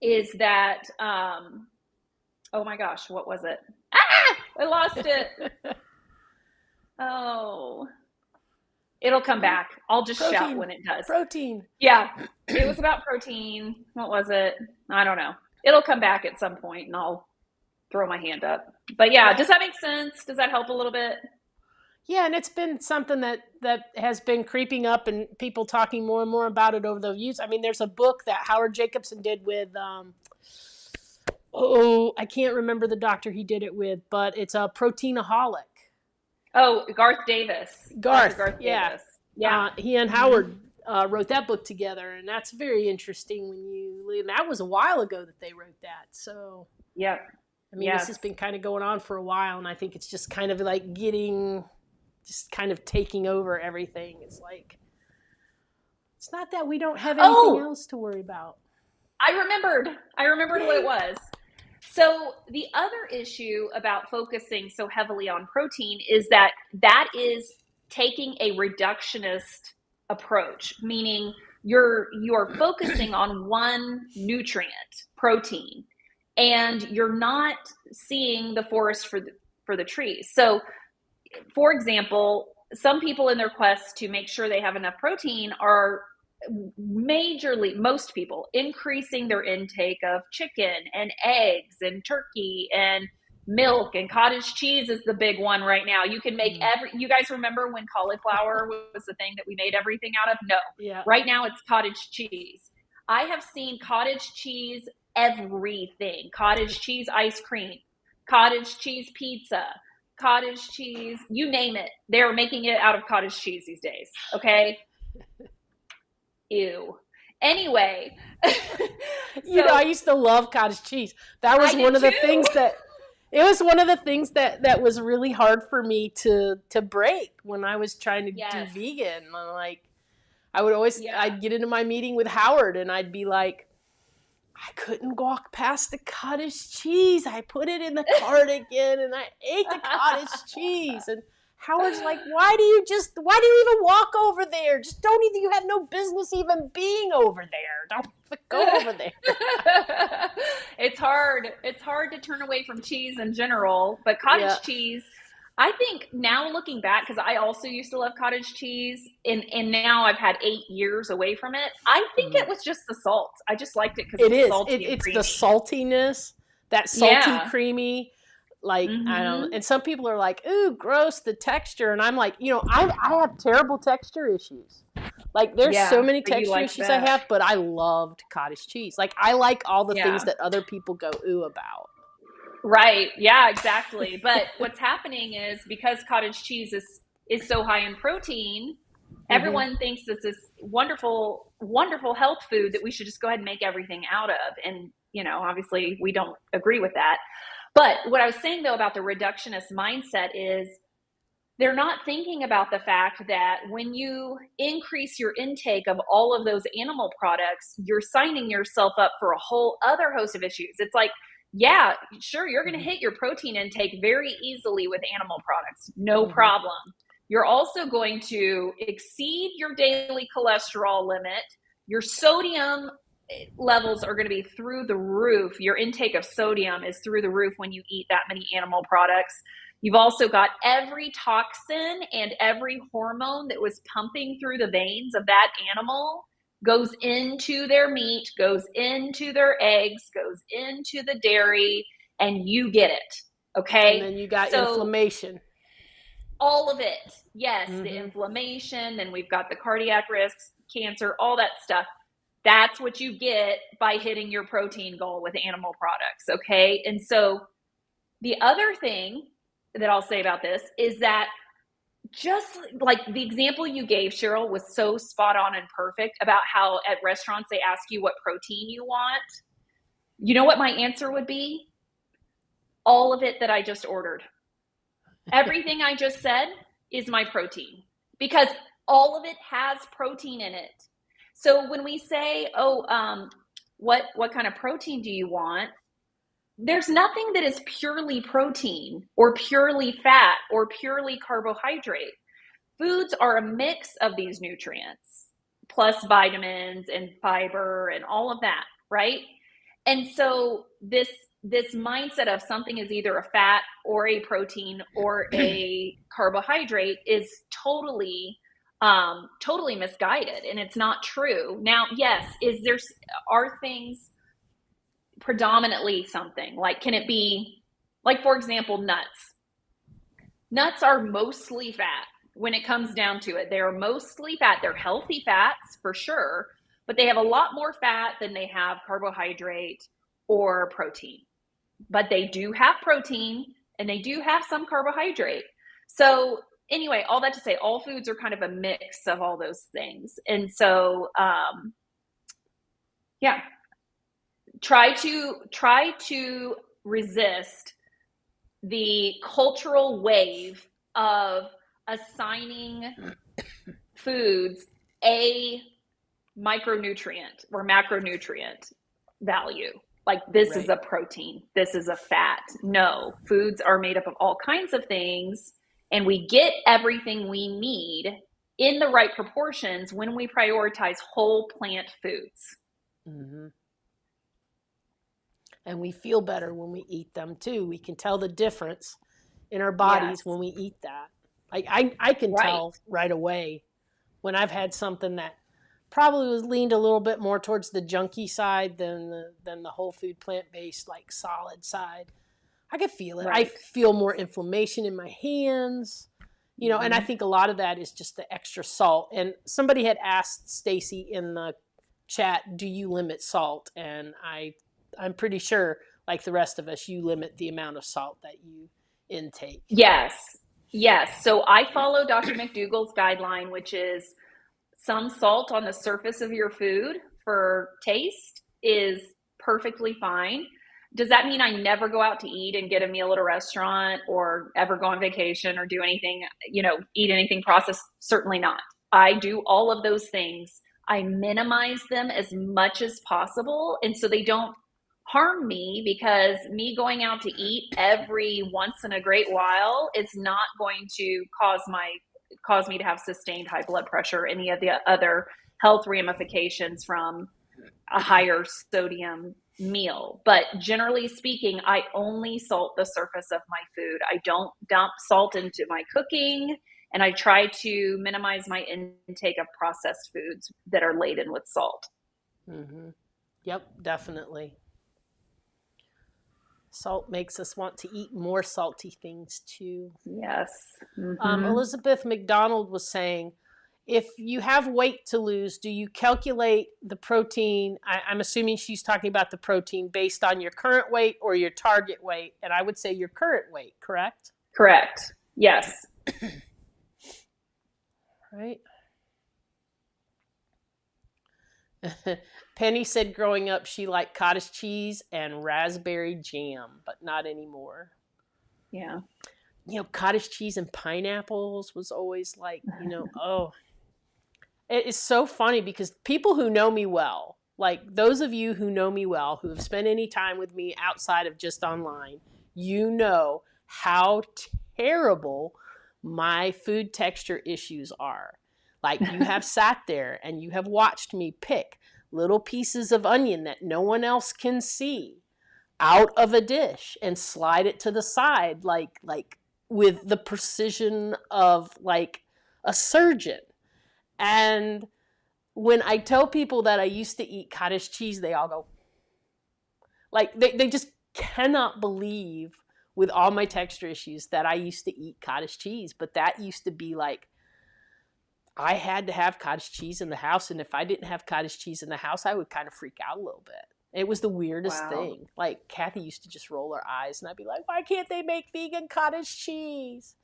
is that, oh my gosh, what was it? I lost it. Oh, it'll come back. I'll just shout Protein. when it does. Protein. Yeah, it was about protein. What was it? I don't know. It'll come back at some point and I'll throw my hand up. But yeah, does that make sense? Does that help a little bit? Yeah, and it's been something that has been creeping up, and people talking more and more about it over the years. I mean, there's a book that Howard Jacobson did with, I can't remember the doctor he did it with, but it's a proteinaholic. Oh, Garth Davis. Dr. Garth, Garth yeah. Davis. Yeah. He and Howard wrote that book together, and that's very interesting. And that was a while ago that they wrote that. So, Yep. I mean, this has been kind of going on for a while, and I think it's just kind of like just kind of taking over everything. It's like, it's not that we don't have anything else to worry about. I remembered what it was. So the other issue about focusing so heavily on protein is that is taking a reductionist approach, meaning you're focusing on one nutrient, protein, and you're not seeing the forest for the trees. So, for example, some people in their quest to make sure they have enough protein are most people increasing their intake of chicken and eggs and turkey and milk, and cottage cheese is the big one right now. You can make you guys remember when cauliflower was the thing that we made everything out of? No. Yeah. Right now it's cottage cheese. I have seen cottage cheese everything. Cottage cheese ice cream, cottage cheese pizza, cottage cheese, you name it. They're making it out of cottage cheese these days. Okay. Ew. Anyway, I used to love cottage cheese. That was one of the things that it was one of the things that was really hard for me to break when I was trying to do vegan. Like, I would always I'd get into my meeting with Howard and I'd be like, I couldn't walk past the cottage cheese. I put it in the cart again and I ate the cottage cheese. And Howard's like, why do you even walk over there? Just don't even, you have no business even being over there. Don't go over there. It's hard. It's hard to turn away from cheese in general, but cottage cheese, I think now looking back, because I also used to love cottage cheese, and now I've had 8 years away from it. I think it was just the salt. I just liked it because it's salty and creamy. The saltiness, that salty, creamy. Like, I don't, and some people are like, ooh, gross, the texture. And I'm like, I have terrible texture issues. Like, there's so many texture issues I have, but I loved cottage cheese. Like, I like all the things that other people go ooh about. Right. Yeah, exactly. But what's happening is because cottage cheese is so high in protein, everyone thinks this is wonderful, wonderful health food that we should just go ahead and make everything out of. And, obviously we don't agree with that. But what I was saying, though, about the reductionist mindset is they're not thinking about the fact that when you increase your intake of all of those animal products, you're signing yourself up for a whole other host of issues. It's like yeah, sure, you're going to hit your protein intake very easily with animal products. No Mm-hmm. problem. You're also going to exceed your daily cholesterol limit. Your sodium levels are going to be through the roof. Your intake of sodium is through the roof when you eat that many animal products. You've also got every toxin and every hormone that was pumping through the veins of that animal goes into their meat, goes into their eggs, goes into the dairy, and you get it. And Okay? then you got So inflammation. all of it. Yes, the Mm-hmm. inflammation, then we've got the cardiac risks, cancer, all that stuff. That's what you get by hitting your protein goal with animal products. Okay? And so the other thing that I'll say about this is that just like the example you gave, Cheryl, was so spot on and perfect about how at restaurants they ask you what protein you want. You know what my answer would be? All of it that I just ordered. Everything I just said is my protein because all of it has protein in it. So when we say, what kind of protein do you want? There's nothing that is purely protein or purely fat or purely carbohydrate. Foods are a mix of these nutrients, plus vitamins and fiber and all of that, right? And so this mindset of something is either a fat or a protein or a carbohydrate is totally misguided, and it's not true. Now, yes, are things predominantly something like, can it be, like, for example, nuts are mostly fat. When it comes down to it, they are mostly fat. They're healthy fats for sure, but they have a lot more fat than they have carbohydrate or protein. But they do have protein and they do have some carbohydrate. So anyway, all that to say, all foods are kind of a mix of all those things. And so yeah, try to resist the cultural wave of assigning foods a micronutrient or macronutrient value. Like, this is Right. a protein, this is a fat. No, foods are made up of all kinds of things, and we get everything we need in the right proportions when we prioritize whole plant foods. Mm-hmm. And we feel better when we eat them too. We can tell the difference in our bodies Yes, when we eat that. I can right. tell right away when I've had something that probably was leaned a little bit more towards the junky side than the whole food plant based like solid side. I could feel it. I Right. feel more inflammation in my hands. And I Mm-hmm. think a lot of that is just the extra salt. And somebody had asked Stacy in the chat, "Do you limit salt?" And I'm pretty sure, like the rest of us, you limit the amount of salt that you intake. Yes. Yes. So I follow Dr. McDougall's guideline, which is some salt on the surface of your food for taste is perfectly fine. Does that mean I never go out to eat and get a meal at a restaurant or ever go on vacation or do anything, eat anything processed? Certainly not. I do all of those things. I minimize them as much as possible. And so they don't harm me, because me going out to eat every once in a great while is not going to cause me to have sustained high blood pressure, any of the other health ramifications from a higher sodium meal. But generally speaking, I only salt the surface of my food. I don't dump salt into my cooking, and I try to minimize my intake of processed foods that are laden with salt. Mm-hmm. Yep, definitely. Salt makes us want to eat more salty things too. Yes. Mm-hmm. Elizabeth McDonald was saying, if you have weight to lose, do you calculate the protein? I'm assuming she's talking about the protein based on your current weight or your target weight. And I would say your current weight, correct? Correct. Yes. Right. Penny said growing up she liked cottage cheese and raspberry jam, but not anymore. Yeah. Cottage cheese and pineapples was always like, oh. It is so funny because people who know me well like those of you who know me well, who have spent any time with me outside of just online, you know how terrible my food texture issues are. Like, you have sat there and you have watched me pick little pieces of onion that no one else can see out of a dish and slide it to the side, like with the precision of like a surgeon. And when I tell people that I used to eat cottage cheese, they all go, like, they just cannot believe, with all my texture issues, that I used to eat cottage cheese. But that used to be like, I had to have cottage cheese in the house. And if I didn't have cottage cheese in the house, I would kind of freak out a little bit. It was the weirdest thing. Like, Kathy used to just roll her eyes, and I'd be like, why can't they make vegan cottage cheese?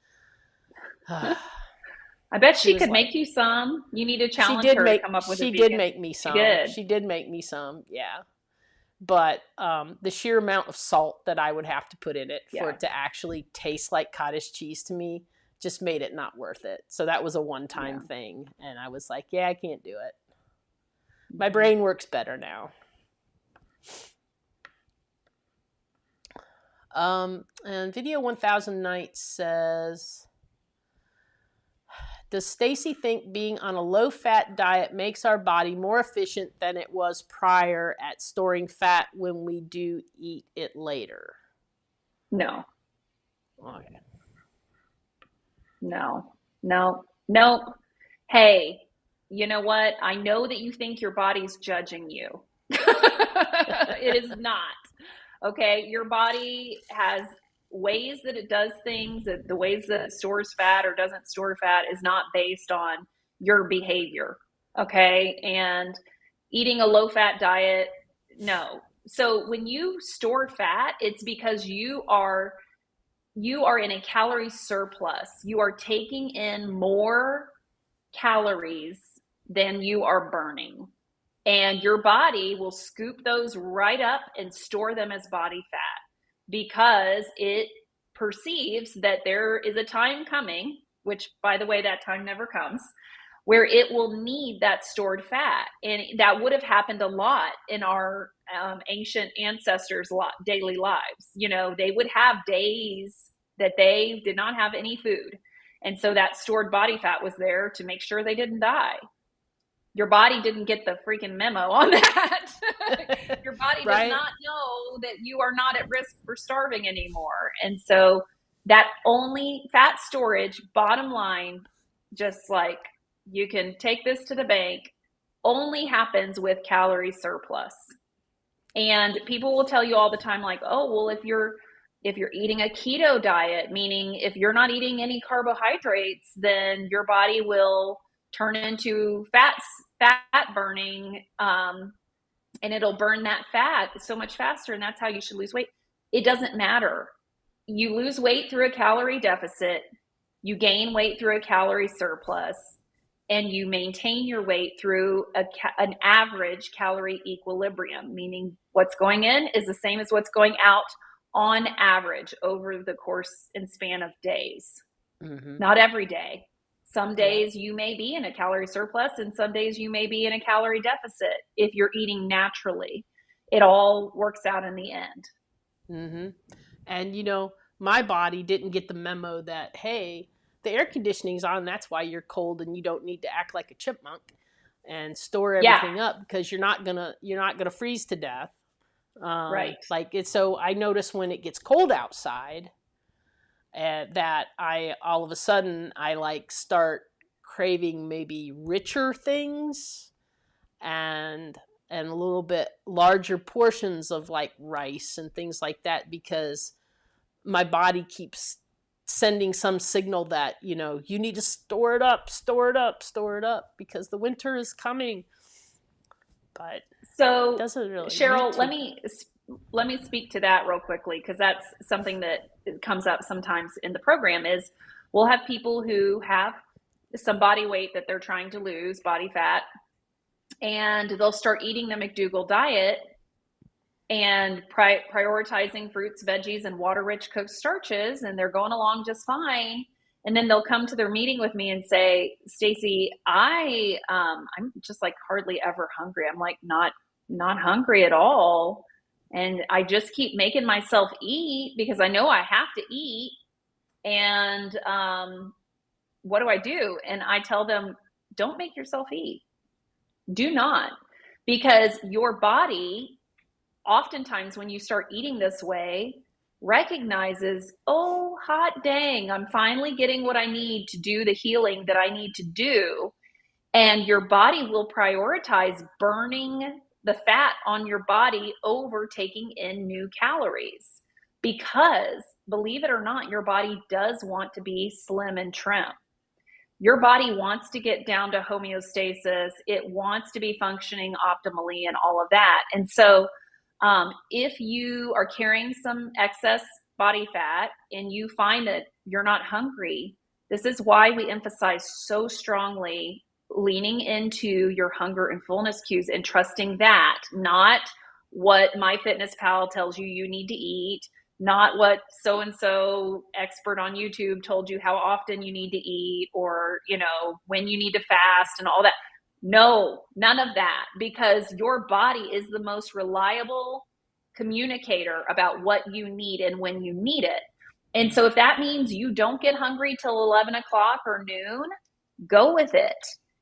I bet she could make you some. You need to challenge her to come up with a vegan. She did make me some. She did make me some, yeah. But the sheer amount of salt that I would have to put in it for it to actually taste like cottage cheese to me just made it not worth it. So that was a one-time thing. And I was like, yeah, I can't do it. My brain works better now. And Video 1000 Nights says, does Stacy think being on a low-fat diet makes our body more efficient than it was prior at storing fat when we do eat it later? No. Okay. No. Hey, you know what? I know that you think your body's judging you. It is not. Okay, your body has ways that it does things, the ways that it stores fat or doesn't store fat is not based on your behavior. Okay, and eating a low-fat diet, no. So when you store fat, it's because you are in a calorie surplus. You are taking in more calories than you are burning. And your body will scoop those right up and store them as body fat because it perceives that there is a time coming, which, by the way, that time never comes, where it will need that stored fat. And that would have happened a lot in our ancient ancestors' daily lives. You know, they would have days that they did not have any food. And so that stored body fat was there to make sure they didn't die. Your body didn't get the freaking memo on that. Your body does not know that you are not at risk for starving anymore. And so that only fat storage, bottom line, just like you can take this to the bank, only happens with calorie surplus. And people will tell you all the time, like, oh, well, if you're eating a keto diet, meaning if you're not eating any carbohydrates, then your body will turn into fat burning, and it'll burn that fat so much faster, and that's how you should lose weight. It doesn't matter. You lose weight through a calorie deficit, you gain weight through a calorie surplus, and you maintain your weight through an average calorie equilibrium, meaning what's going in is the same as what's going out on average over the course and span of days. Mm-hmm. Not every day. Some days you may be in a calorie surplus and some days you may be in a calorie deficit if you're eating naturally. It all works out in the end. Mm-hmm. And, you know, my body didn't get the memo that, hey, the air conditioning's on, that's why you're cold and you don't need to act like a chipmunk and store everything up because you're not gonna freeze to death. Right. Like it's so I notice when it gets cold outside, that I all of a sudden I like start craving maybe richer things and a little bit larger portions of like rice and things like that because my body keeps sending some signal that, you know, you need to store it up because the winter is coming. But so it doesn't really Cheryl, let me speak to that real quickly because that's something that comes up sometimes in the program is we'll have people who have some body weight that they're trying to lose, body fat, and they'll start eating the McDougall diet and prioritizing fruits, veggies, and water-rich cooked starches, and they're going along just fine. And then they'll come to their meeting with me and say, Stacy, I'm just like hardly ever hungry. I'm like not not hungry at all. And I just keep making myself eat because I know I have to eat. And what do I do? And I tell them, don't make yourself eat. Do not. Because your body, oftentimes when you start eating this way, recognizes, oh, hot dang, I'm finally getting what I need to do the healing that I need to do. And your body will prioritize burning the fat on your body over taking in new calories. Because, believe it or not, your body does want to be slim and trim. Your body wants to get down to homeostasis. It wants to be functioning optimally and all of that. And so, if you are carrying some excess body fat and you find that you're not hungry, this is why we emphasize so strongly leaning into your hunger and fullness cues and trusting that, not what MyFitnessPal tells you you need to eat, not what so and so expert on YouTube told you how often you need to eat, or when you need to fast and all that. No, none of that, because your body is the most reliable communicator about what you need and when you need it. And so if that means you don't get hungry till 11 o'clock or noon, go with it.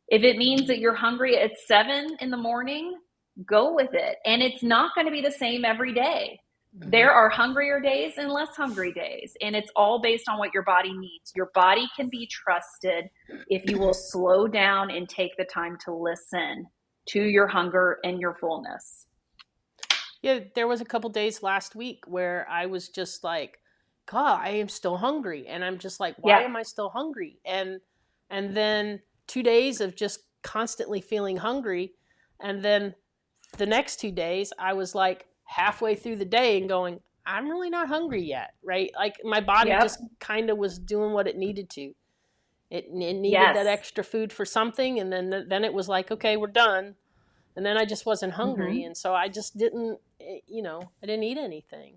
If it means that you're hungry at 7 in the morning, go with it. And it's not going to be the same every day. Mm-hmm. There are hungrier days and less hungry days, and it's all based on what your body needs. Your body can be trusted if you will slow down and take the time to listen to your hunger and your fullness. Yeah, there was a couple days last week where I was just like, God, I am still hungry. And I'm just like, why am I still hungry? And then 2 days of just constantly feeling hungry. And then the next 2 days, I was like halfway through the day and going, I'm really not hungry yet, right? Like my body just kind of was doing what it needed to. It needed that extra food for something. And then it was like, okay, we're done. And then I just wasn't hungry. Mm-hmm. And so I just didn't, I didn't eat anything.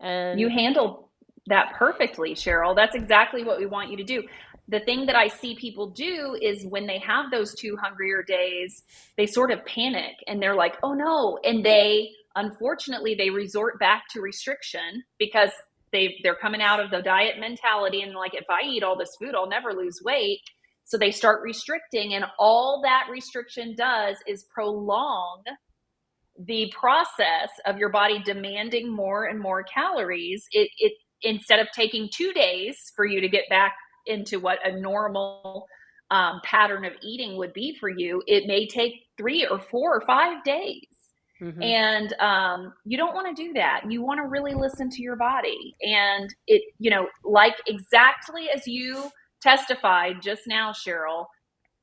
And you handled that perfectly, Cheryl. That's exactly what we want you to do. The thing that I see people do is when they have those 2 hungrier days, they sort of panic and they're like, oh no. And unfortunately, they resort back to restriction because they're coming out of the diet mentality and like, if I eat all this food, I'll never lose weight. So they start restricting, and all that restriction does is prolong the process of your body demanding more and more calories. It instead of taking 2 days for you to get back into what a normal pattern of eating would be for you, it may take 3 or 4 or 5 days. Mm-hmm. And you don't want to do that. You want to really listen to your body. And it, like exactly as you testified just now, Cheryl,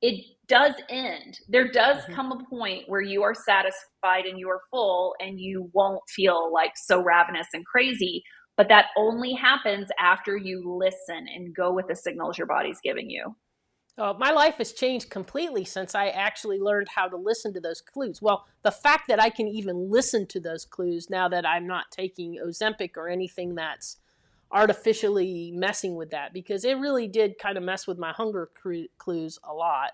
it does end. There does come a point where you are satisfied and you are full and you won't feel like so ravenous and crazy. But that only happens after you listen and go with the signals your body's giving you. My life has changed completely since I actually learned how to listen to those clues. Well, the fact that I can even listen to those clues now that I'm not taking Ozempic or anything that's artificially messing with that, because it really did kind of mess with my hunger clues a lot.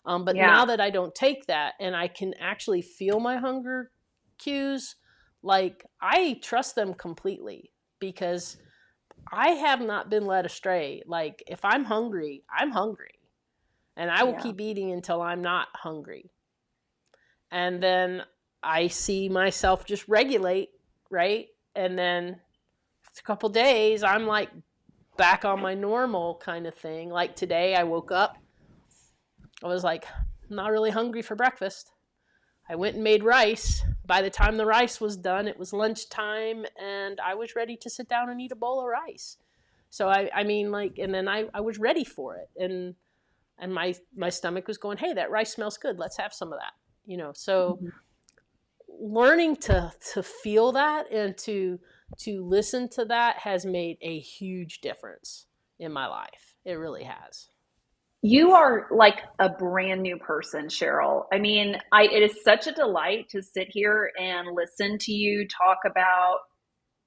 But now that I don't take that and I can actually feel my hunger cues, like I trust them completely because I have not been led astray. Like if I'm hungry, I'm hungry. And I will keep eating until I'm not hungry. And then I see myself just regulate, right? And then a couple days, I'm like back on my normal kind of thing. Like today, I woke up. I was like, I'm not really hungry for breakfast. I went and made rice. By the time the rice was done, it was lunchtime, and I was ready to sit down and eat a bowl of rice. So and then I was ready for it. And my stomach was going, hey, that rice smells good. Let's have some of that. So learning to feel that and to listen to that has made a huge difference in my life. It really has. You are like a brand new person, Cheryl. I mean, it is such a delight to sit here and listen to you talk about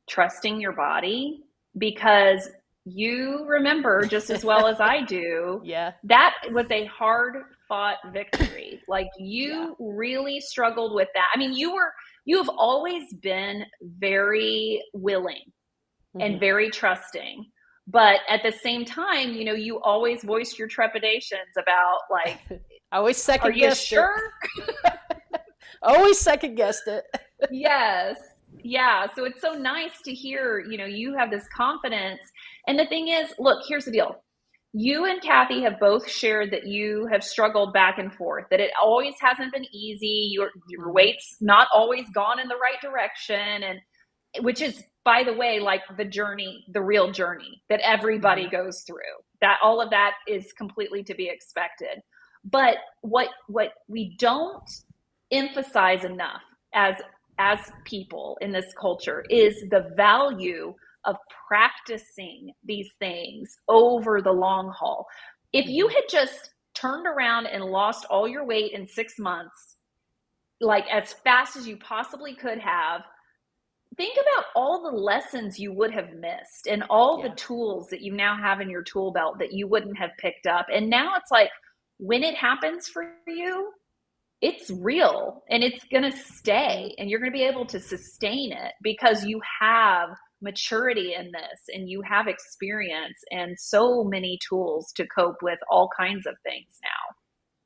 trusting your body, because you remember just as well as I do, Yeah. that was a hard fought victory. Like Yeah. you really struggled with that. I mean, you have always been very willing and Hmm. very trusting. But at the same time, you always voiced your trepidations about like, I always are second you guessed it. sure? Always second guessed it. Yes. Yeah. So it's so nice to hear, you have this confidence. And the thing is, look, here's the deal. You and Kathy have both shared that you have struggled back and forth, that it always hasn't been easy. Your Hmm. weight's not always gone in the right direction. And which is, by the way, like the journey, the real journey that everybody Hmm. goes through. That all of that is completely to be expected. But what we don't emphasize enough as people in this culture is the value of practicing these things over the long haul. If you Hmm. had just turned around and lost all your weight in 6 months, like as fast as you possibly could have, think about all the lessons you would have missed and all the Yeah. tools that you now have in your tool belt that you wouldn't have picked up. And now it's like when it happens for you, it's real and it's going to Hmm. stay and you're going to be able to sustain it because you have maturity in this and you have experience and so many tools to cope with all kinds of things now.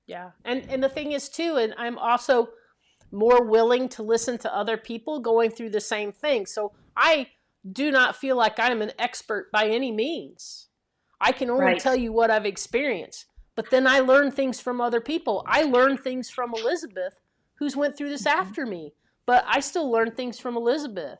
Yeah. And the thing is too, and I'm also more willing to listen to other people going through the same thing. So I do not feel like I'm an expert by any means. I can only Right. tell you what I've experienced. But then I learn things from other people. I learned things from Elizabeth, who's went through this Mm-hmm. after me. But I still learn things from Elizabeth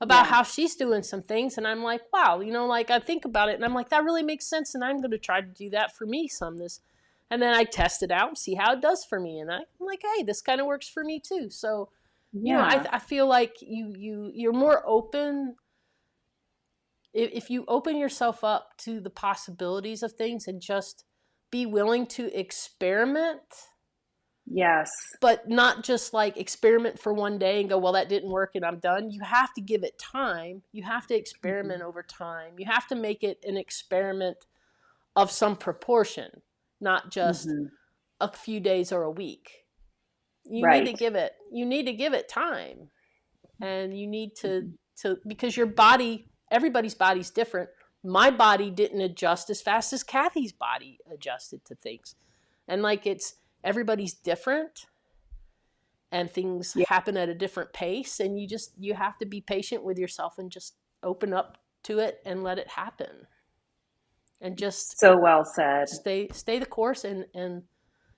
about Yeah. how she's doing some things. And I'm like, wow, like I think about it and I'm like, that really makes sense. And I'm going to try to do that for me some this. And then I test it out and see how it does for me. And I'm like, hey, this kind of works for me too. So, Yeah. I feel like you're more open if you open yourself up to the possibilities of things and just be willing to experiment, Yes. but not just like experiment for one day and go, well, that didn't work and I'm done. You have to give it time. You have to Mm-hmm. experiment over time. You have to make it an experiment of some proportion, not just Mm-hmm. a few days or a week. Right. You need to give it time. And you need Mm-hmm. to because your body, everybody's body's different. My body didn't adjust as fast as Kathy's body adjusted to things. And like it's everybody's different and things Yeah. happen at a different pace and you have to be patient with yourself and just open up to it and let it happen. And just So well said. stay the course and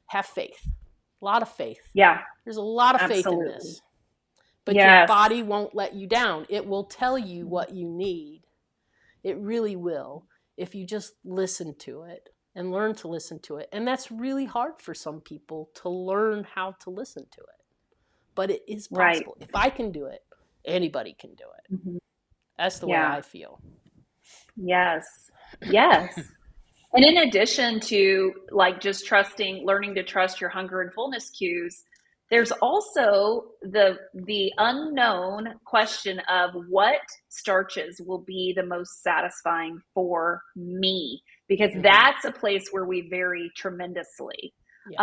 have faith. A lot of faith. Yeah, There's a lot of faith in absolutely. this. But your Yes. body won't let you down. It will tell you what you need. It really will if you just listen to it and learn to listen to it. And that's really hard for some people to learn how to listen to it. But it is Right. possible. If I can do it, anybody can do it. Hmm. That's the way Yeah. I feel. Yes. Yes. And in addition to like just learning to trust your hunger and fullness cues, there's also the unknown question of what starches will be the most satisfying for me, because Mm-hmm. that's a place where we vary tremendously. Yes.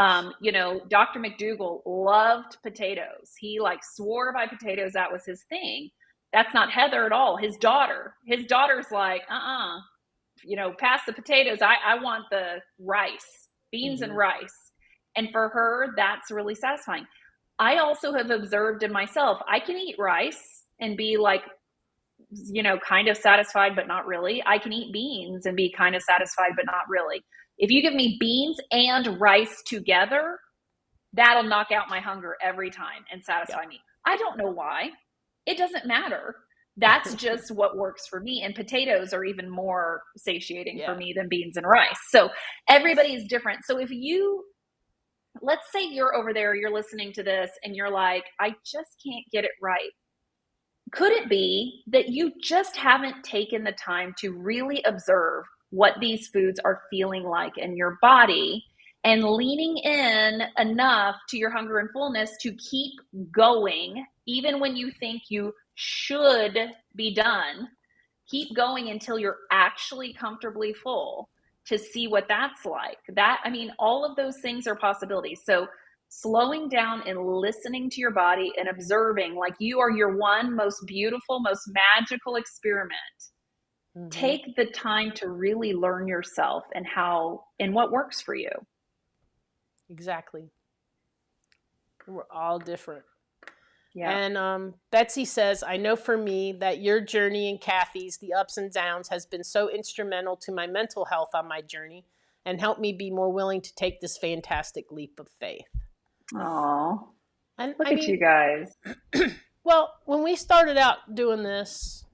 Dr. McDougall loved potatoes. He like swore by potatoes. That was his thing. That's not Heather at all. His daughter's like, pass the potatoes. I want the rice, beans and Mm-hmm. rice. And for her, that's really satisfying. I also have observed in myself, I can eat rice and be like, kind of satisfied, but not really. I can eat beans and be kind of satisfied, but not really. If you give me beans and rice together, that'll knock out my hunger every time and satisfy Yep. me. I don't know why. It doesn't matter. That's just what works for me. And potatoes are even more satiating for Yeah. me than beans and rice. So everybody is different. So let's say you're over there, you're listening to this, and you're like, I just can't get it right. Could it be that you just haven't taken the time to really observe what these foods are feeling like in your body and leaning in enough to your hunger and fullness to keep going, even when you think you should be done? keep going until you're actually comfortably full to see what that's like. That, I mean, all of those things are possibilities. So slowing down and listening to your body and observing, like you are your one most beautiful, most magical experiment. Mm-hmm. Take the time to really learn yourself and how and what works for you. Exactly. We're all different. Yeah. And Betsy says, I know for me that your journey and Kathy's, the ups and downs, has been so instrumental to my mental health on my journey and helped me be more willing to take this fantastic leap of faith. Oh, And look I at you mean, guys. well, when we started out doing this,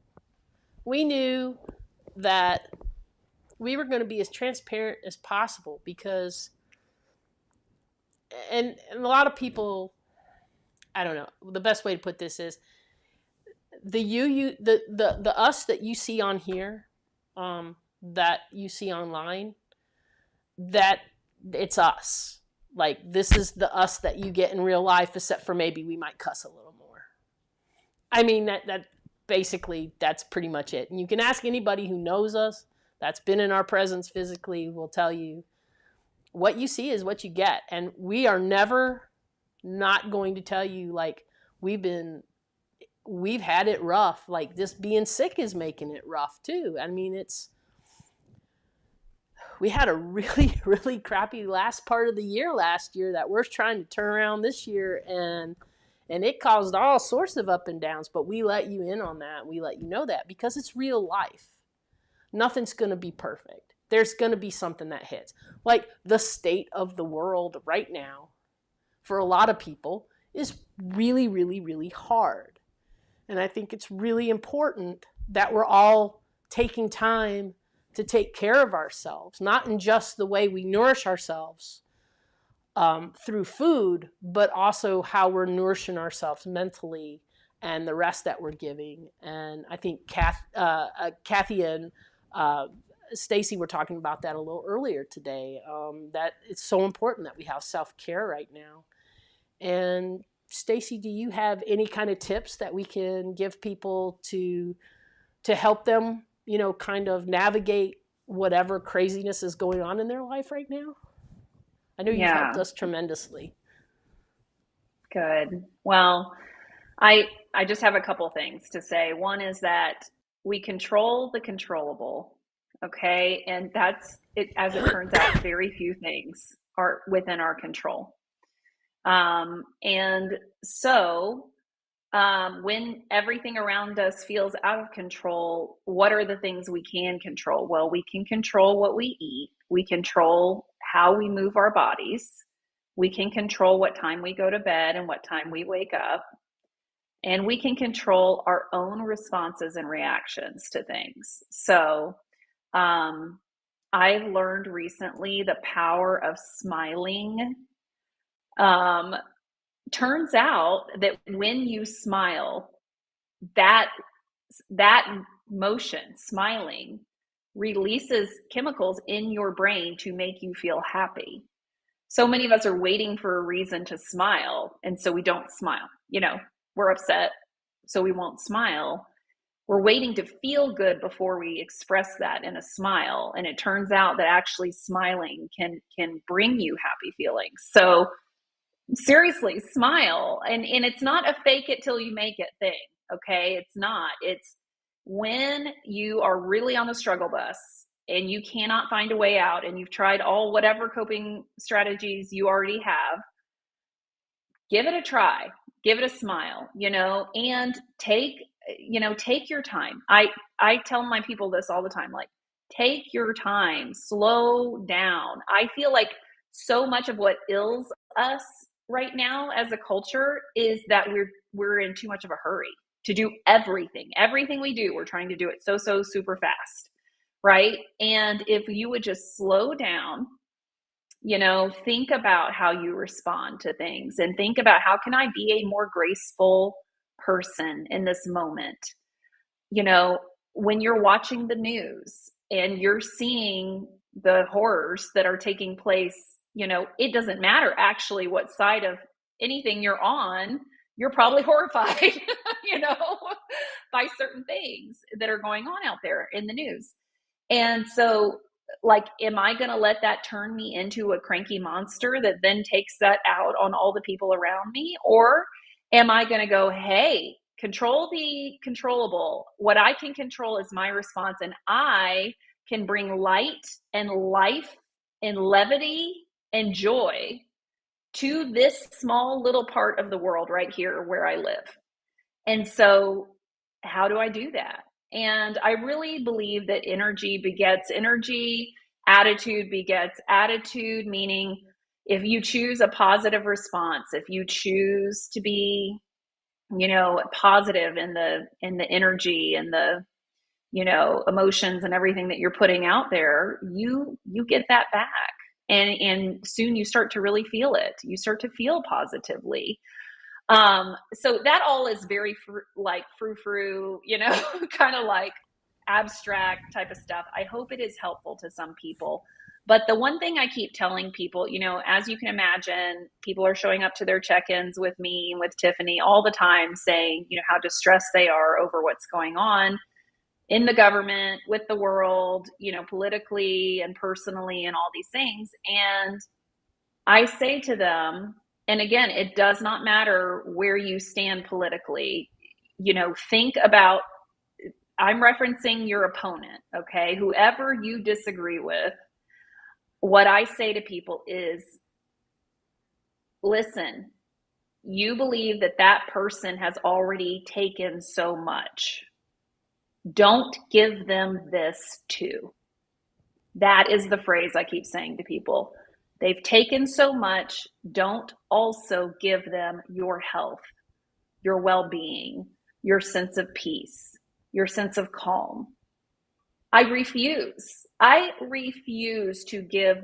we knew that we were going to be as transparent as possible because, and a lot of people, I don't know, the best way to put this is the us that you see on here, that you see online, that it's us. Like this is the us that you get in real life, except for maybe we might cuss a little more. I mean that basically that's pretty much it. And you can ask anybody who knows us, that's been in our presence physically, will tell you what you see is what you get. And we are never not going to tell you like we've had it rough. Like this being sick is making it rough too. I mean, we had a really, really crappy last part of the year last year that we're trying to turn around this year, and it caused all sorts of up and downs, but we let you in on that. We let you know that because it's real life. Nothing's going to be perfect. There's going to be something that hits. Like the state of the world right now, for a lot of people, is really, really, really hard. And I think it's really important that we're all taking time to take care of ourselves, not in just the way we nourish ourselves through food, but also how we're nourishing ourselves mentally and the rest that we're giving. And I think Kathy and Stacy were talking about that a little earlier today, that it's so important that we have self-care right now. And Stacy, do you have any kind of tips that we can give people to help them, kind of navigate whatever craziness is going on in their life right now? I know you've helped Yeah, us tremendously. good. Well, I just have a couple things to say. One is that we control the controllable, okay? And that's it. As it turns out, very few things are within our control. And so when everything around us feels out of control, what are the things we can control? Well, we can control what we eat. We control how we move our bodies. We can control what time we go to bed and what time we wake up. And we can control our own responses and reactions to things. So I've learned recently the power of smiling. Um, Turns out that when you smile, that that motion, smiling, releases chemicals in your brain to make you feel happy. So many of us are waiting for a reason to smile, and so we don't smile. We're upset, so we won't smile. We're waiting to feel good before we express that in a smile, and it turns out that actually smiling can bring you happy feelings. So seriously, smile. And it's not a fake it till you make it thing, okay? It's not. It's when you are really on the struggle bus and you cannot find a way out and you've tried all whatever coping strategies you already have, give it a try. Give it a smile, and take your time. I tell my people this all the time, like, take your time, slow down. I feel like so much of what ails us right now as a culture is that we're in too much of a hurry to do everything we do. We're trying to do it so super fast, right? And if you would just slow down, think about how you respond to things and think about how can I be a more graceful person in this moment. When you're watching the news and you're seeing the horrors that are taking place, it doesn't matter actually what side of anything you're on, you're probably horrified, you know? by certain things that are going on out there in the news. And so, like, am I going to let that turn me into a cranky monster that then takes that out on all the people around me? Or am I going to go, hey, control the controllable? What I can control is my response, and I can bring light and life and levity and joy to this small little part of the world right here where I live. And so, how do I do that? And I really believe that energy begets energy, attitude begets attitude, meaning if you choose a positive response, if you choose to be, positive in the energy and the, emotions and everything that you're putting out there, you get that back. And soon you start to really feel it. You start to feel positively. So that all is very frou-frou, kind of like abstract type of stuff. I hope it is helpful to some people. But the one thing I keep telling people, as you can imagine, people are showing up to their check-ins with me and with Tiffany all the time saying, how distressed they are over what's going on in the government, with the world, politically and personally and all these things. And I say to them, and again, it does not matter where you stand politically, think about, I'm referencing your opponent, okay? Whoever you disagree with, what I say to people is, listen, you believe that that person has already taken so much. Don't give them this too. That is the phrase I keep saying to people. They've taken so much. Don't also give them your health, your well-being, your sense of peace, your sense of calm. I refuse. I refuse to give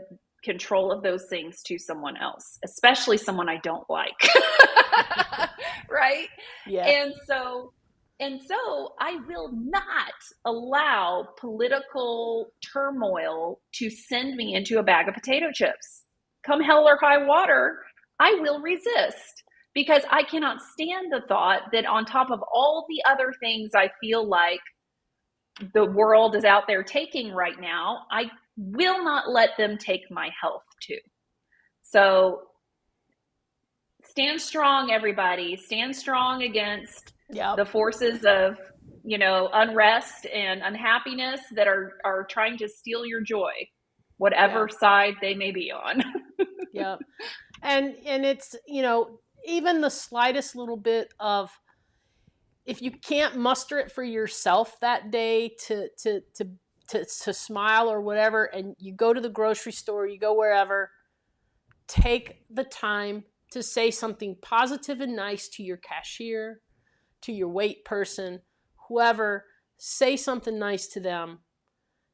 control of those things to someone else, especially someone I don't like. Right? Yeah. And so I will not allow political turmoil to send me into a bag of potato chips. Come hell or high water, I will resist, because I cannot stand the thought that on top of all the other things I feel like the world is out there taking right now, I will not let them take my health too. So stand strong, everybody. Stand strong against the forces of, unrest and unhappiness that are trying to steal your joy, whatever side they may be on. Yeah. And it's, even the slightest little bit of, if you can't muster it for yourself that day to smile or whatever, and you go to the grocery store, you go wherever, take the time to say something positive and nice to your cashier, to your wait person, whoever. Say something nice to them.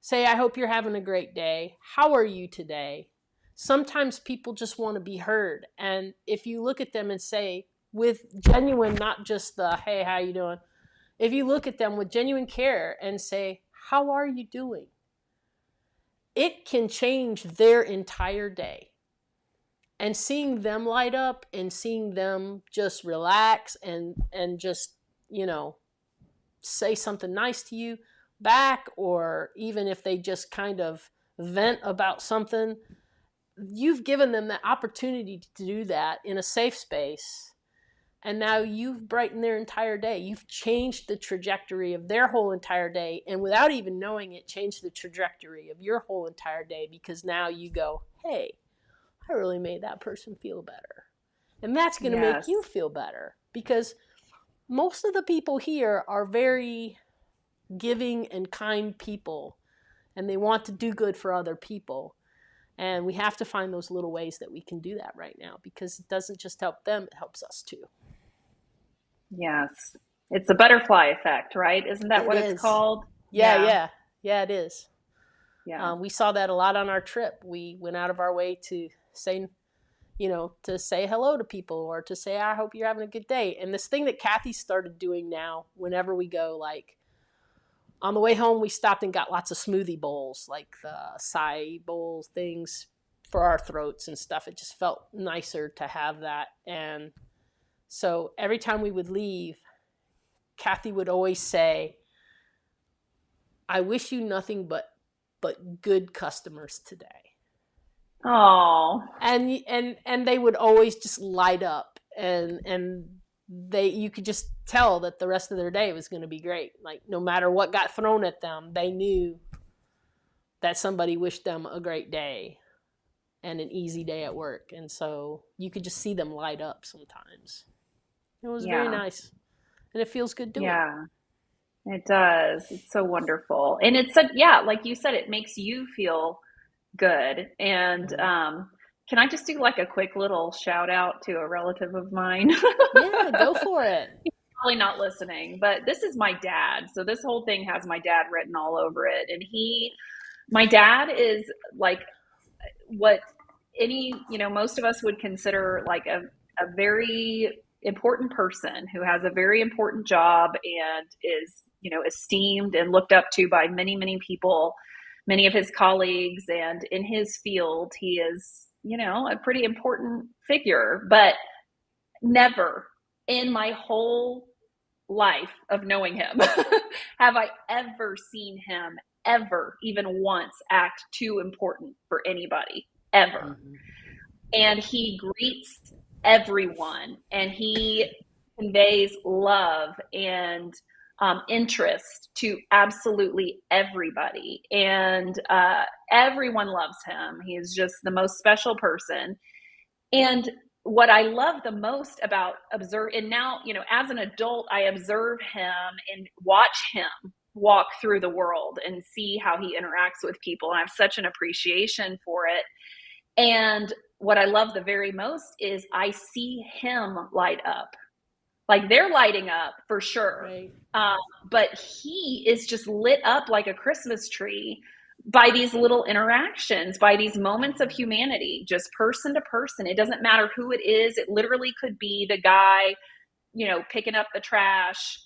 Say, I hope you're having a great day. How are you today? Sometimes people just want to be heard. And if you look at them and say, with genuine, not just the, hey, how you doing? If you look at them with genuine care and say, how are you doing? It can change their entire day. And seeing them light up and seeing them just relax and just, say something nice to you back, or even if they just kind of vent about something, you've given them the opportunity to do that in a safe space. And now you've brightened their entire day. You've changed the trajectory of their whole entire day. And without even knowing it, changed the trajectory of your whole entire day, because now you go, hey, I really made that person feel better. And that's going to make you feel better, because most of the people here are very giving and kind people, and they want to do good for other people. And we have to find those little ways that we can do that right now, because it doesn't just help them, it helps us too. Yes. It's the butterfly effect, right? Isn't that what it's called? Yeah, it is. Yeah. We saw that a lot on our trip. We went out of our way to say, to say hello to people, or to say, I hope you're having a good day. And this thing that Kathy started doing now, whenever we go, like on the way home, we stopped and got lots of smoothie bowls, like the acai bowls, things for our throats and stuff. It just felt nicer to have that. And so every time we would leave, Kathy would always say, I wish you nothing but good customers today. Oh. And they would always just light up, and you could just tell that the rest of their day was going to be great. Like, no matter what got thrown at them, they knew that somebody wished them a great day and an easy day at work. And so you could just see them light up sometimes. It was very nice. And it feels good doing it. Yeah, it does. It's so wonderful. And like you said, it makes you feel good. And can I just do like a quick little shout out to a relative of mine? Yeah, go for it. Probably not listening, but this is my dad. So this whole thing has my dad written all over it. And my dad is like what most of us would consider like a very important person who has a very important job and is, esteemed and looked up to by many, many people, many of his colleagues. And in his field, he is, a pretty important figure, but never in my whole life of knowing him have I ever seen him ever even once act too important for anybody ever. Mm-hmm. And he greets everyone, and he conveys love and interest to absolutely everybody, and everyone loves him. He is just the most special person. And what I love the most about and now, as an adult, I observe him and watch him walk through the world and see how he interacts with people. And I have such an appreciation for it. And what I love the very most is I see him light up. Like, they're lighting up for sure. Right. But he is just lit up like a Christmas tree by these little interactions, by these moments of humanity, just person to person. It doesn't matter who it is. It literally could be the guy, picking up the trash,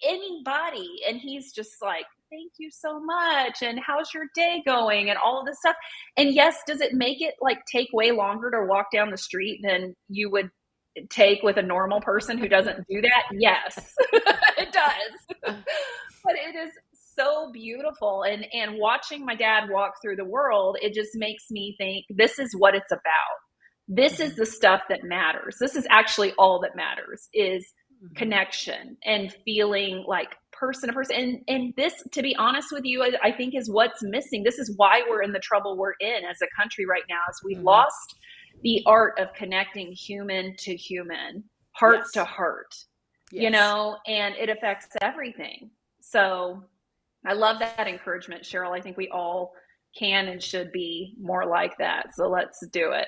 anybody. And he's just like, thank you so much. And how's your day going? And all of this stuff. And yes, does it make it like take way longer to walk down the street than you would take with a normal person who doesn't do that? Yes, it does. But it is so beautiful. And watching my dad walk through the world, it just makes me think this is what it's about. This is the stuff that matters. This is actually all that matters, is connection and feeling like person to person. And this, to be honest with you, I think is what's missing. This is why we're in the trouble we're in as a country right now, is we've lost the art of connecting human to human, heart to heart, and it affects everything. So I love that encouragement, Cheryl. I think we all can and should be more like that. So let's do it.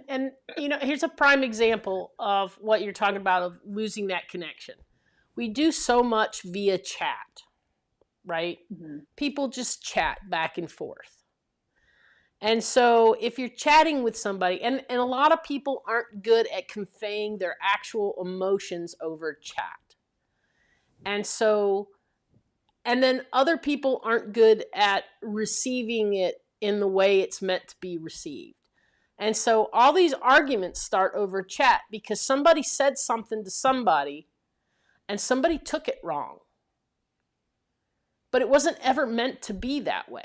and here's a prime example of what you're talking about, of losing that connection. We do so much via chat, right? Mm-hmm. People just chat back and forth. And so if you're chatting with somebody, and a lot of people aren't good at conveying their actual emotions over chat. And then other people aren't good at receiving it in the way it's meant to be received. And so all these arguments start over chat because somebody said something to somebody and somebody took it wrong. But it wasn't ever meant to be that way.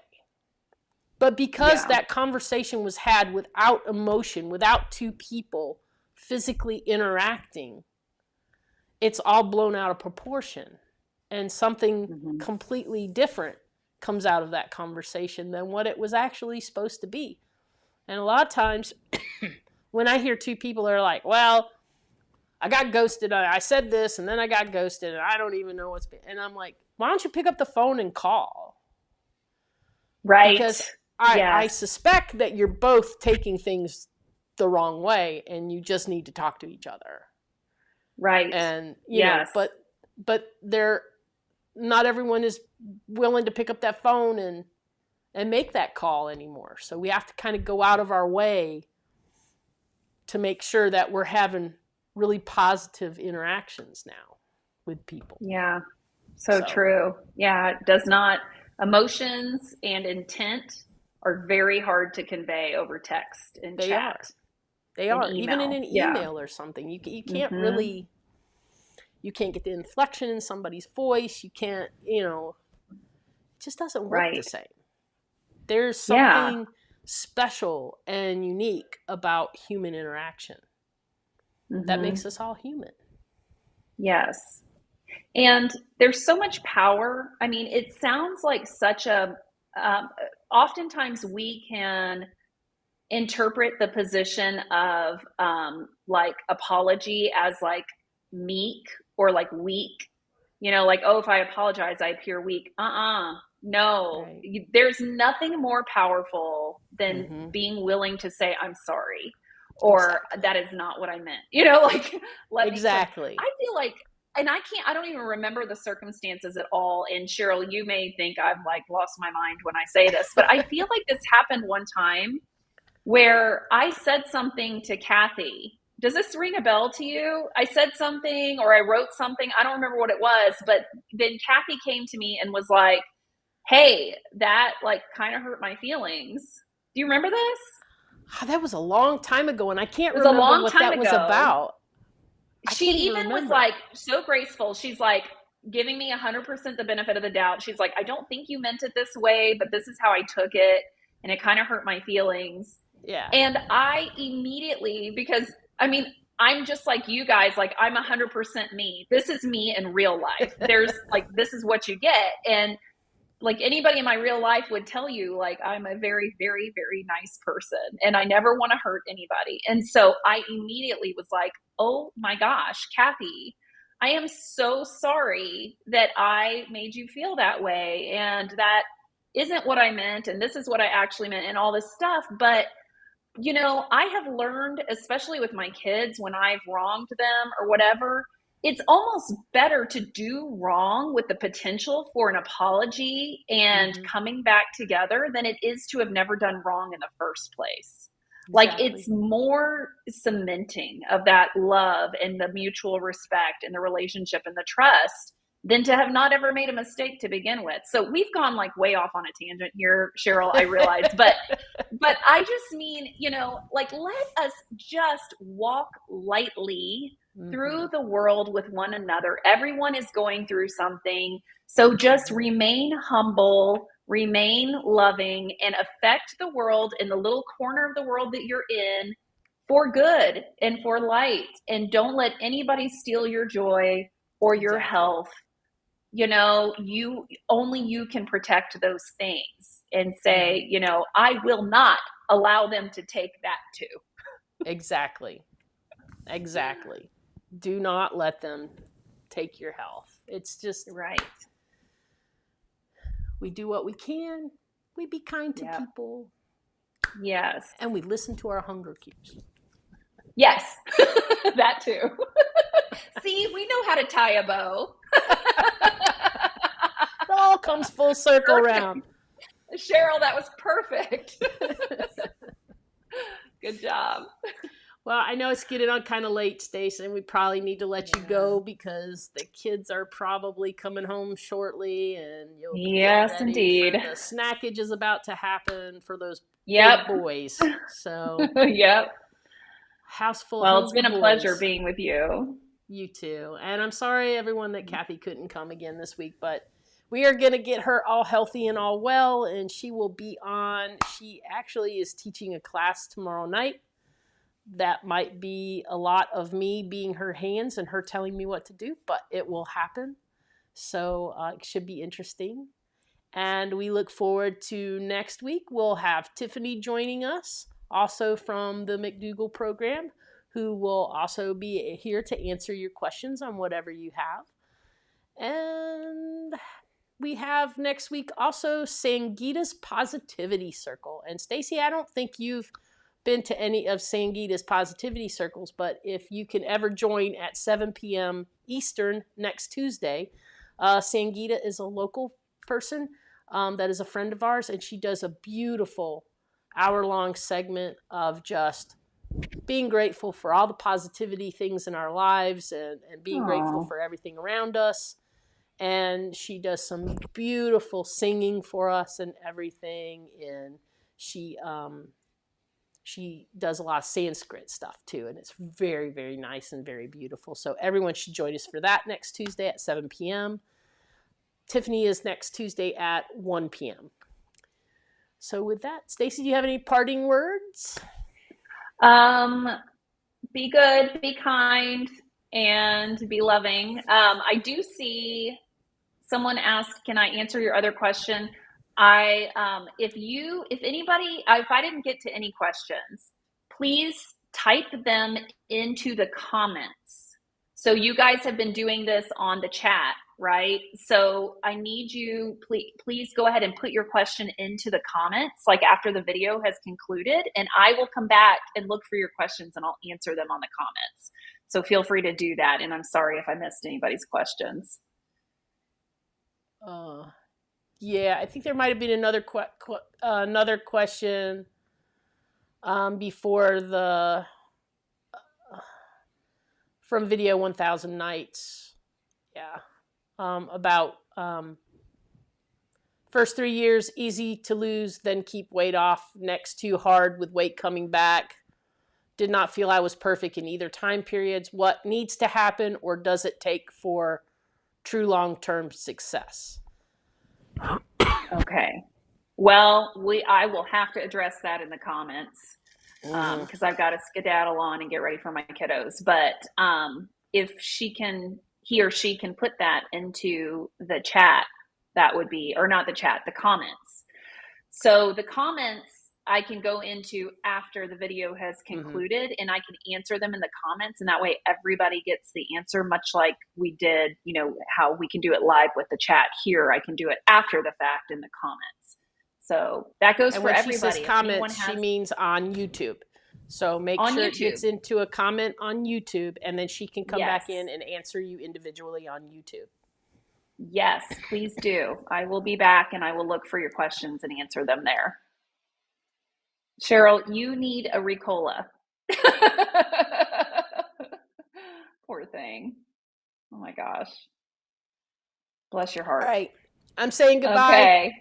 But because that conversation was had without emotion, without two people physically interacting, it's all blown out of proportion. And something completely different comes out of that conversation than what it was actually supposed to be. And a lot of times when I hear two people that are like, well, I got ghosted. I said this and then I got ghosted and I don't even know what's been. And I'm like, why don't you pick up the phone and call? Right. Because I suspect that you're both taking things the wrong way and you just need to talk to each other. Right. And, you know, but not everyone is willing to pick up that phone and make that call anymore. So we have to kind of go out of our way to make sure that we're having really positive interactions now with people. Yeah. So true. Yeah. It does not, emotions and intent are very hard to convey over text and chat. They are. Even in an email or something. You can't really You can't get the inflection in somebody's voice. You can't, it just doesn't work the Right. same. There's Yeah. something special and unique about human interaction that Mm-hmm. makes us all human. Yes. And there's so much power. I mean, it sounds like such a, um, oftentimes we can interpret the position of like apology as like meek or like weak. Like, oh, if I apologize, I appear weak. No, Right. there's nothing more powerful than Mm-hmm. being willing to say, I'm sorry, or Exactly. that is not what I meant. Like, let me clear. Exactly. I feel like, and I don't even remember the circumstances at all. And Cheryl, you may think I've like lost my mind when I say this, but I feel like this happened one time where I said something to Kathy. Does this ring a bell to you? I said something or I wrote something. I don't remember what it was, but then Kathy came to me and was like, hey, that like kind of hurt my feelings. Do you remember this? That was a long time ago, and I can't It was a remember long what time that was ago. about. I She can't even even was remember. like so graceful. She's like giving me 100% the benefit of the doubt. She's like, I don't think you meant it this way, but this is how I took it. And it kind of hurt my feelings. Yeah. And I immediately, because I mean, I'm just like you guys, like I'm 100% me. This is me in real life. There's like, this is what you get. And like anybody in my real life would tell you, like, I'm a very, very, very nice person and I never want to hurt anybody. And so I immediately was like, oh my gosh, Kathy, I am so sorry that I made you feel that way. And that isn't what I meant. And this is what I actually meant, and all this stuff. But I have learned, especially with my kids, when I've wronged them or whatever, it's almost better to do wrong with the potential for an apology and Mm-hmm. coming back together than it is to have never done wrong in the first place. Like, it's Exactly. more cementing of that love and the mutual respect and the relationship and the trust than to have not ever made a mistake to begin with. So we've gone like way off on a tangent here, Cheryl, I realize, but I just mean, like, let us just walk lightly Mm-hmm. through the world with one another. Everyone is going through something. So just Mm-hmm. remain humble, remain loving, and affect the world in the little corner of the world that you're in for good and for light. And don't let anybody steal your joy or your Exactly. health. You can protect those things and Mm-hmm. say, I will not allow them to take that too. Exactly. Exactly. Do not let them take your health. It's just, Right. we do what we can. We be kind to Yep. people, Yes. and we listen to our hunger cues. Yes. That too. See, we know how to tie a bow. It all comes full circle round. Perfect. Cheryl, that was perfect. Good job. Well, I know it's getting on kind of late, Stace, and we probably need to let you Yeah. go because the kids are probably coming home shortly, and you'll be getting Yes, ready for indeed. the snackage is about to happen for those Yep. big boys. So, Yep. house full of Well, it's hungry been a pleasure boys. being with you. You too. And I'm sorry, everyone, that Kathy couldn't come again this week, but we are going to get her all healthy and all well, and she will be on. She actually is teaching a class tomorrow night. That might be a lot of me being her hands and her telling me what to do, but it will happen. So it should be interesting. And we look forward to next week. We'll have Tiffany joining us, also from the McDougall Program, who will also be here to answer your questions on whatever you have. And we have next week also Sangeeta's Positivity Circle. And Stacy, I don't think you've been to any of Sangeeta's Positivity Circles, but if you can ever join at 7 p.m. Eastern next Tuesday, Sangeeta is a local person that is a friend of ours, and she does a beautiful hour-long segment of just being grateful for all the positivity things in our lives and being grateful Oh. for everything around us. And she does some beautiful singing for us and everything. And she does a lot of Sanskrit stuff too, and it's very, very nice and very beautiful. So everyone should join us for that next Tuesday at 7 p.m. Tiffany is next Tuesday at 1 p.m. So with that, Stacy, do you have any parting words? Be good, be kind, and be loving. I do see someone asked, can I answer your other question? If anybody, if I didn't get to any questions, please type them into the comments. So you guys have been doing this on the chat, right? So I need you, please go ahead and put your question into the comments, like after the video has concluded, and I will come back and look for your questions and I'll answer them on the comments. So feel free to do that. And I'm sorry if I missed anybody's questions. Yeah, I think there might have been another question before the from video 1000 nights. Yeah, about first 3 years easy to lose, then keep weight off. Next too hard with weight coming back. Did not feel I was perfect in either time periods. What needs to happen, or does it take for true long-term success? Okay. Well, I will have to address that in the comments because I've got to skedaddle on and get ready for my kiddos. But if he or she can put that into the chat, that would be, or not the chat, the comments. So the comments I can go into after the video has concluded and I can answer them in the comments. And that way everybody gets the answer, much like we did, how we can do it live with the chat here. I can do it after the fact in the comments. So that goes for everybody. When she says comments, she means on YouTube. So make sure it gets into a comment on YouTube, and then she can come back in and answer you individually on YouTube. Yes, please do. I will be back and I will look for your questions and answer them there. Cheryl, you need a Ricola. Poor thing. Oh my gosh. Bless your heart. All right. I'm saying goodbye. Okay.